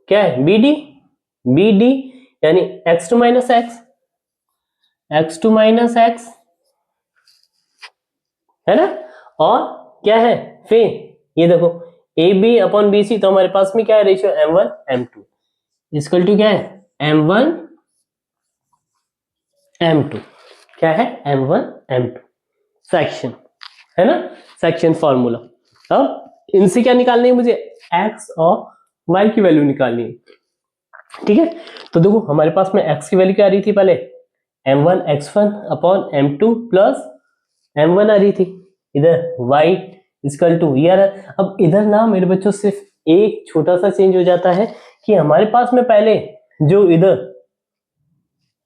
क्या है BD, BD यानी x2 minus x, x2 minus x, है ना। और क्या है फिर ये देखो AB अपॉन BC, तो हमारे पास में क्या है ratio, M1 M2 equal to क्या है, M1 M2, क्या है M1 M2 सेक्शन, है ना, सेक्शन फॉर्मूला। अब इनसे क्या निकालनी है मुझे, x और y की वैल्यू निकालनी है, ठीक है। तो देखो हमारे पास में x की वैल्यू क्या आ रही थी पहले, m1 x1 upon m2 plus m1 आ रही थी, इधर y इक्वल टू यार। अब इधर ना मेरे बच्चों सिर्फ एक छोटा सा चेंज हो जाता है कि हमारे पास में पहले जो इधर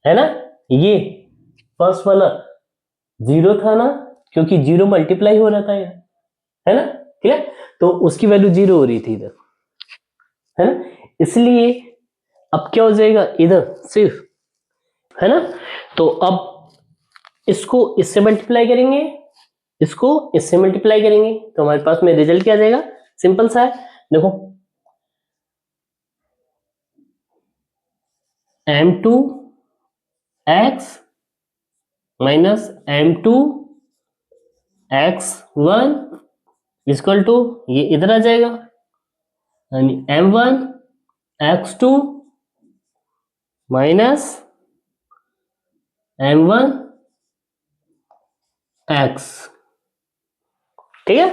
है ना, ये फर्स्ट वाला जीरो था ना, क्योंकि जीरो मल्टीप्लाई हो रहा था यार, है ना, ठीक है। तो उसकी वैल्यू जीरो हो रही थी इधर, है ना, इसलिए अब क्या हो जाएगा इधर सिर्फ, है ना। तो अब इसको इससे मल्टीप्लाई करेंगे, इसको इससे मल्टीप्लाई करेंगे, तो हमारे पास में रिजल्ट क्या आ जाएगा, सिंपल सा है, देखो m2 x minus m2 x1 equal to ये इधर आ जाएगा, यानी m1 x2 minus m1 x, ठीक है,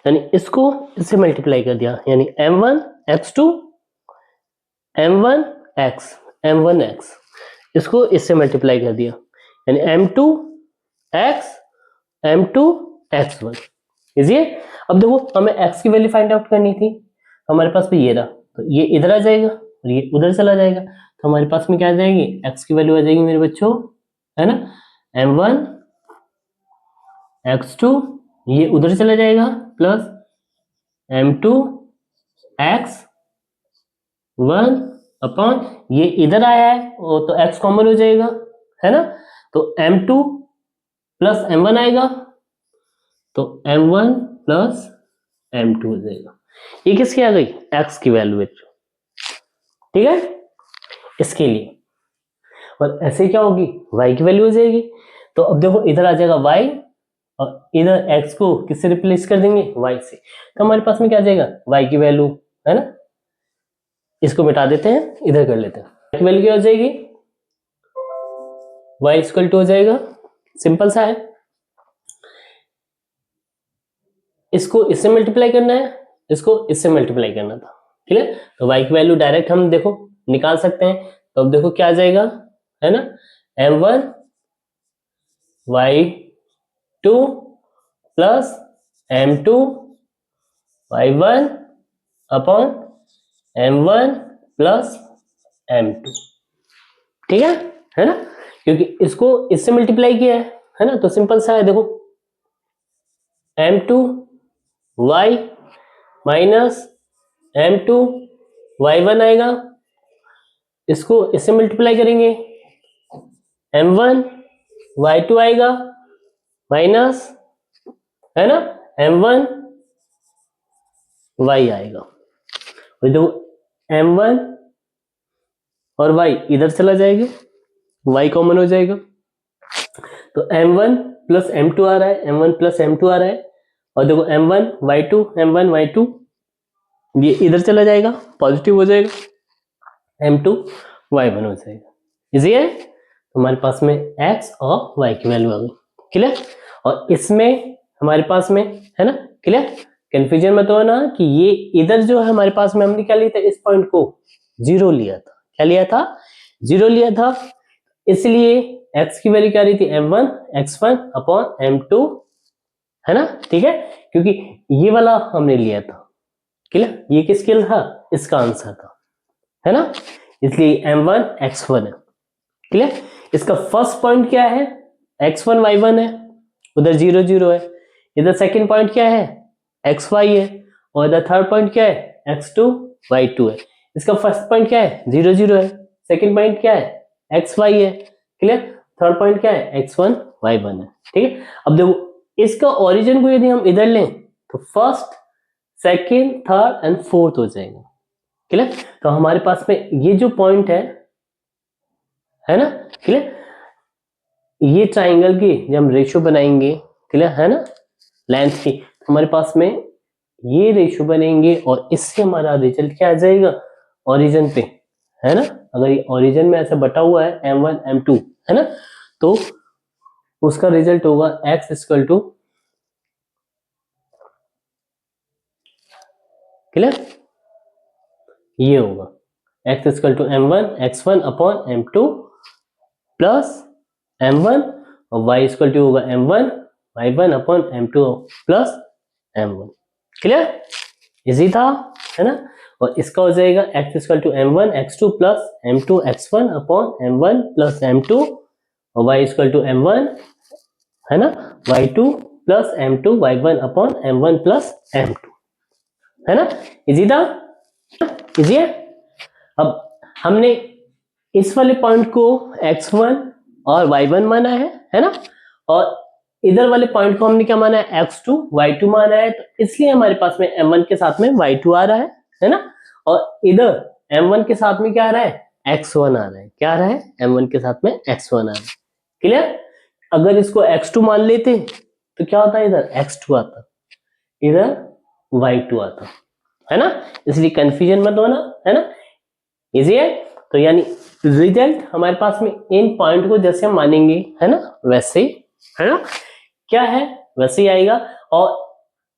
यानी इसको इससे मल्टीप्लाई कर दिया, यानी m1 x2 m1 x m1 x, इसको इससे मल्टीप्लाई कर दिया, यानी m2 x m2 x1 easy है। अब देखो हमें x की वैल्यू फाइंड आउट करनी थी, हमारे पास भी ये रहा, तो ये इधर आ जाएगा और ये उधर चला जाएगा, तो हमारे पास में क्या आ जाएगी, x की वैल्यू आ जाएगी मेरे बच्चों, है ना, m1 x2, ये उधर चला जाएगा प्लस m2 x1 अपॉन ये इधर आया है वो तो x कॉमन हो जाएगा, है ना, तो m2 प्लस m1 आएगा, तो m1 प्लस m2 हो जाएगा। ये किसकी आ गई, x की वैल्यू, ठीक है, इसके लिए। और ऐसे क्या होगी, y की वैल्यू हो जाएगी, तो अब देखो इधर आ जाएगा y और इधर x को किससे रिप्लेस कर देंगे, y से, तो हमारे पास में क्या आ जाएगा, y की वैल्यू, है ना, इसको मिटा देते हैं, इधर कर लेते हैं, y की वैल्यू क्या हो जाएगी, y इक्वल टू हो जाएगा, सिंपल सा है, इसको इससे मल्टीप्लाई करना है, इसको इससे मल्टीप्लाई करना था, ठीक है, तो y की वैल्यू डायरेक्ट हम देखो निकाल सकते हैं, तो अब देखो क्या आ जाएगा, है ना, m1 y2 plus m2 y1 upon m1 plus m2, ठीक है ना, क्योंकि इसको इससे मल्टीप्लाई किया है ना, तो सिंपल सा है, देखो m2 y minus m2 y1 आएगा, इसको इससे मल्टीप्लाई करेंगे, m1 y2 आएगा माइनस, है ना, m1 y आएगा, और देखो m1 और y इधर चला जाएगा, y कॉमन हो जाएगा, तो m1 प्लस m2 आ रहा है, m1 प्लस m2 आ रहा है, और देखो m1 y2 ये इधर चला जाएगा, पॉजिटिव हो जाएगा, m2 y1 हो जाएगा, इजी है, तो हमारे पास में x और y की वैल्यू आ गई, क्लियर, और इसमें हमारे पास में, है ना, क्लियर, कंफ्यूजन मत हो ना कि ये इधर जो है हमारे पास में हमने क्या लिया था, इस पॉइंट को जीरो लिया था, क्या लिया था, जीरो लिया था, इसलिए x की वैल्यू क्या रही थी, m1 x1 अपॉन m2, है ना, ठीक है, क्योंकि ये वाला हमने लिया था, क्लियर, ये किसके लिए था, इसका आंसर था, है ना, इसलिए m1 x1 है, क्लियर, इसका फर्स्ट पॉइंट क्या है, x1 y1 है, उधर 0 0 है, इधर सेकंड पॉइंट क्या है, xy है, और इधर थर्ड पॉइंट क्या है, x2 y2 है, इसका फर्स्ट पॉइंट क्या है, 0 0 है, सेकंड पॉइंट क्या है, xy है, क्लियर, थर्ड पॉइंट क्या है, x1 y1 है, ठीक है। अब देखो इसका ओरिजिन को यदि हम इधर लें तो first second third and fourth हो जाएगा, क्लियर, तो हमारे पास में ये जो पॉइंट है ना, क्लियर, ये ट्राइंगल की जब हम रेशियो बनाएंगे, क्लियर, है ना, लेंथ की, तो हमारे पास में ये रेशियो बनेंगे और इससे हमारा रिजल्ट क्या आ जाएगा, ओरिजिन पे, है ना, अगर ये ओरिजिन में ऐसा बटा हुआ है m1 m2, है ना, तो उसका रिजल्ट होगा x इक्वल टू, क्लियर, ये होगा x equal to m1 x1 upon m2 plus m1 और y इक्वल टू होगा m1 y1 upon m2 plus m1, clear, easy था, है ना, और इसका हो जाएगा x equal to m1 x2 plus m2 x1 upon m1 plus m2 और y इक्वल टू m1, है ना, y2 plus m2 y1 upon m1 plus m2, है ना, इजी था, इजी है। अब हमने इस वाले पॉइंट को x1 और y1 माना है ना, और इधर वाले पॉइंट को हमने क्या माना है, x2 y2 माना है, तो इसलिए हमारे पास में m1 के साथ में y2 आ रहा है ना, और इधर m1 के साथ में क्या आ रहा है, x1 आ रहा है, क्या आ रहा है, m1 के साथ में x1 आ रहा है, क्लियर, अगर इसको x2 मान लेते तो क्या होता है, इधर x2 आता, इधर y2 आता, है ना, इसलिए कंफ्यूजन मत होना, है ना, इजी है, तो यानी रिजल्ट हमारे पास में इन पॉइंट को जैसे हम मानेंगे, है ना, वैसे, है ना, क्या है वैसे ही आएगा। और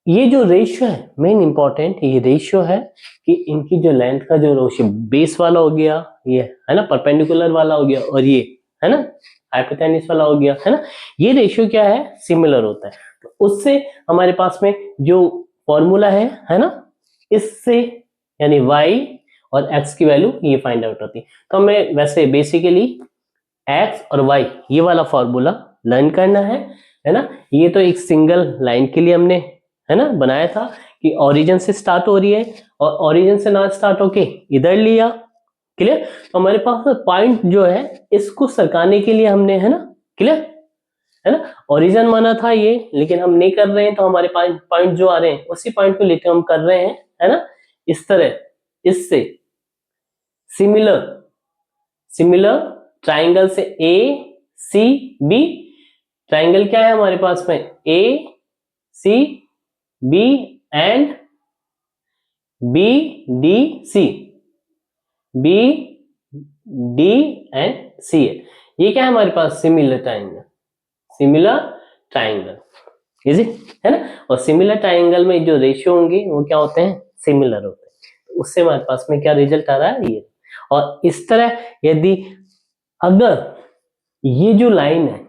ये जो रेशियो है मेन इंपॉर्टेंट, ये रेशियो है कि इनकी जो लेंथ का जो रेशियो बेस वाला हो गया, ये है ना, परपेंडिकुलर वाला हो गया, और ये है ना हाइपोटेन्यूस वाला हो गया, है ना, ये रेशियो क्या है सिमिलर होता है। तो उससे हमारे पास में जो फॉर्मूला है ना, इससे यानी y और x की वैल्यू ये फाइंड आउट होती है। तो हमें वैसे बेसिकली x और y ये वाला फॉर्मूला लर्न करना है ना। ये तो एक सिंगल लाइन के लिए हमने है ना बनाया था कि ओरिजिन से स्टार्ट हो रही है और ओरिजिन से ना स्टार्ट होके इधर लिया, क्लियर। तो हमारे पास पॉइंट जो है इसको सरकाने के लिए हमने है ना, क्लियर है ना, ओरिजिन माना था ये, लेकिन हम नहीं कर रहे हैं, तो हमारे पास पॉइंट जो आ रहे हैं उसी पॉइंट को लेकर हम कर रहे हैं, है ना, इस तरह। इससे सिमिलर सिमिलर ट्राइंगल से ए सी बी, ट्राइंगल क्या है हमारे पास में A C B and B D C, B D and C है। ये क्या है हमारे पास similar triangle, similar triangle easy है ना। और सिमिलर ट्राइंगल में जो रेशियो होंगे वो क्या होते हैं सिमिलर होते हैं। तो उससे हमारे पास में क्या रिजल्ट आ रहा है ये। और इस तरह यदि अगर ये जो लाइन है,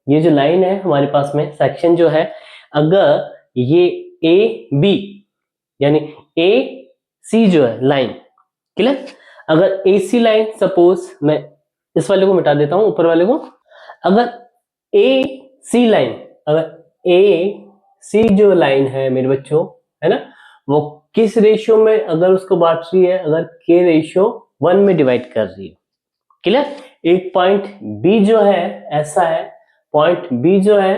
ये जो लाइन है हमारे पास में सेक्शन जो है, अगर ये ए बी यानी ए सी जो है लाइन, क्लियर, अगर ए सी लाइन, सपोज मैं इस वाले को मिटा देता हूं ऊपर वाले को, अगर ए सी लाइन, अगर ए सी जो लाइन है मेरे बच्चों, है ना, वो किस रेशियो में अगर उसको बांट रही है, अगर के रेशियो 1 में डिवाइड कर रही है, क्लियर। एक पॉइंट बी जो है ऐसा है, पॉइंट बी जो है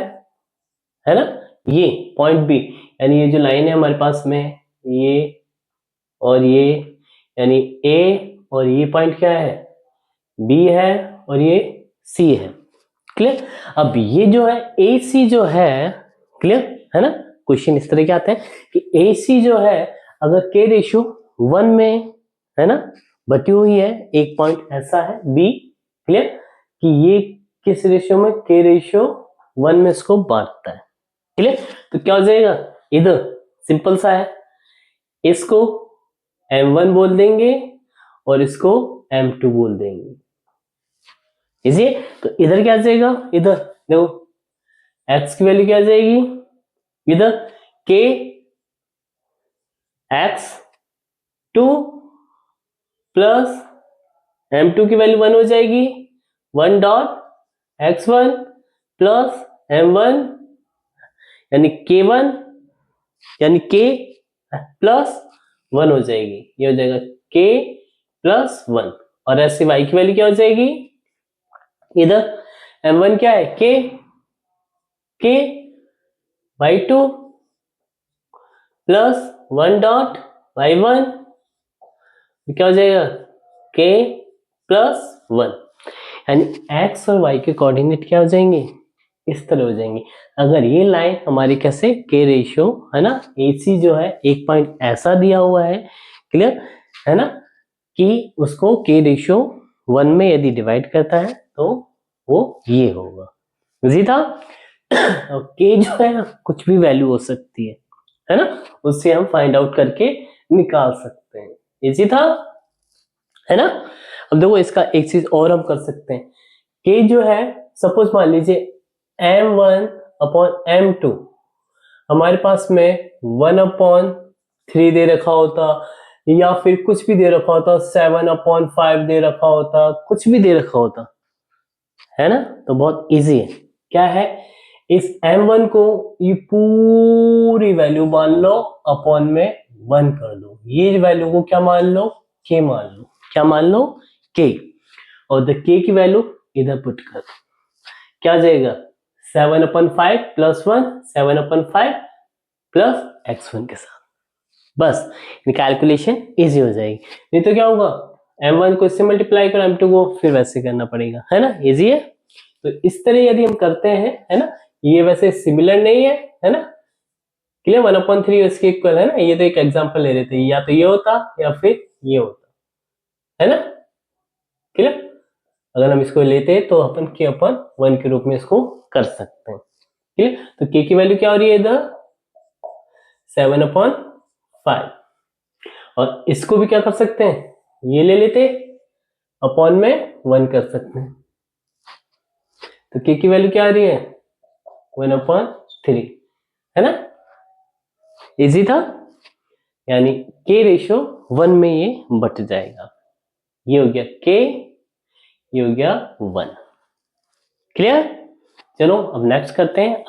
ना, ये पॉइंट बी यानी ये जो लाइन है हमारे पास में ये और ये, यानी ए और ये पॉइंट क्या है बी है और ये सी है, क्लियर। अब ये जो है ए सी जो है, क्लियर है ना, क्वेश्चन इस तरह के आते हैं कि ए सी जो है अगर के रेशियो 1 में है ना बटी हुई है, एक पॉइंट ऐसा है बी, क्लियर, कि ये किस रेशियो में के रेशियो 1 में इसको बांटता है, क्लियर। तो क्या हो जाएगा इधर सिंपल सा है, इसको m1 बोल देंगे और इसको m2 बोल देंगे, इजी है। तो इधर क्या आ जाएगा, इधर देखो x की वैल्यू क्या आ जाएगी, इधर k x2 प्लस m2 की वैल्यू 1 हो जाएगी, 1 डॉट x1 प्लस m1 यानी k1 यानी k प्लस 1 हो जाएगी, ये हो जाएगा k प्लस 1। और ऐसे y की वैल्यू क्या हो जाएगी, इधर m1 क्या है k y2 plus 1 dot y1, क्या हो जाएगा k प्लस 1, यानी x और y के कोऑर्डिनेट क्या हो जाएंगे इस तरह हो जाएंगे। अगर ये लाइन हमारी कैसे के रेशियो है ना, AC जो है एक पॉइंट ऐसा दिया हुआ है, क्लियर है ना, कि उसको के रेशियो 1 में यदि डिवाइड करता है तो वो ये होगा, इजी था। और के जो है कुछ भी वैल्यू हो सकती है ना, उससे हम फाइंड आउट करके निकाल सकते हैं, इजी था है ना। अब देखो इसका एक चीज और हम कर सकते हैं, के जो है सपोज मान लीजिए m1 अपॉन m2 हमारे पास में 1/3 दे रखा होता, या फिर कुछ भी दे रखा होता, 7/5 दे रखा होता, कुछ भी दे रखा होता, है ना। तो बहुत इजी है, क्या है इस m1 को ये पूरी वैल्यू मान लो अपॉन में 1 कर दो, ये वैल्यू को क्या मान लो k मान लो, क्या मान लो k, और द k की वैल्यू इधर पुट कर दो, क्या आ जाएगा 7/5 प्लस 1, 7/5 प्लस x1 के साथ, बस कैलकुलेशन इजी हो जाएगी। नहीं तो क्या होगा m1 को इससे मल्टीप्लाई करो m2 को, फिर वैसे करना पड़ेगा, है ना, इजी है। तो इस तरह यदि हम करते हैं, है ना, ये वैसे सिमिलर नहीं है ना, क्लियर 1/3 इसके इक्वल है ना, ये तो एक एग्जांपल ले रहे थे, या तो ये होता या फिर ये होता, है ना, क्लियर। अगर हम इसको लेते तो अपन k/1 के रूप में इसको कर सकते हैं, ठीक है, तो k की वैल्यू क्या हो रही है इधर 7/5, और इसको भी क्या कर सकते हैं, ये ले लेते अपॉन में 1 कर सकते हैं, तो k की वैल्यू क्या आ रही है 1/3, है ना, इजी था, यानी k रेशियो 1 में ये बट जाएगा, ये हो गया k, ये हो गया 1। क्लियर, चलो अब नेक्स्ट करते हैं। अब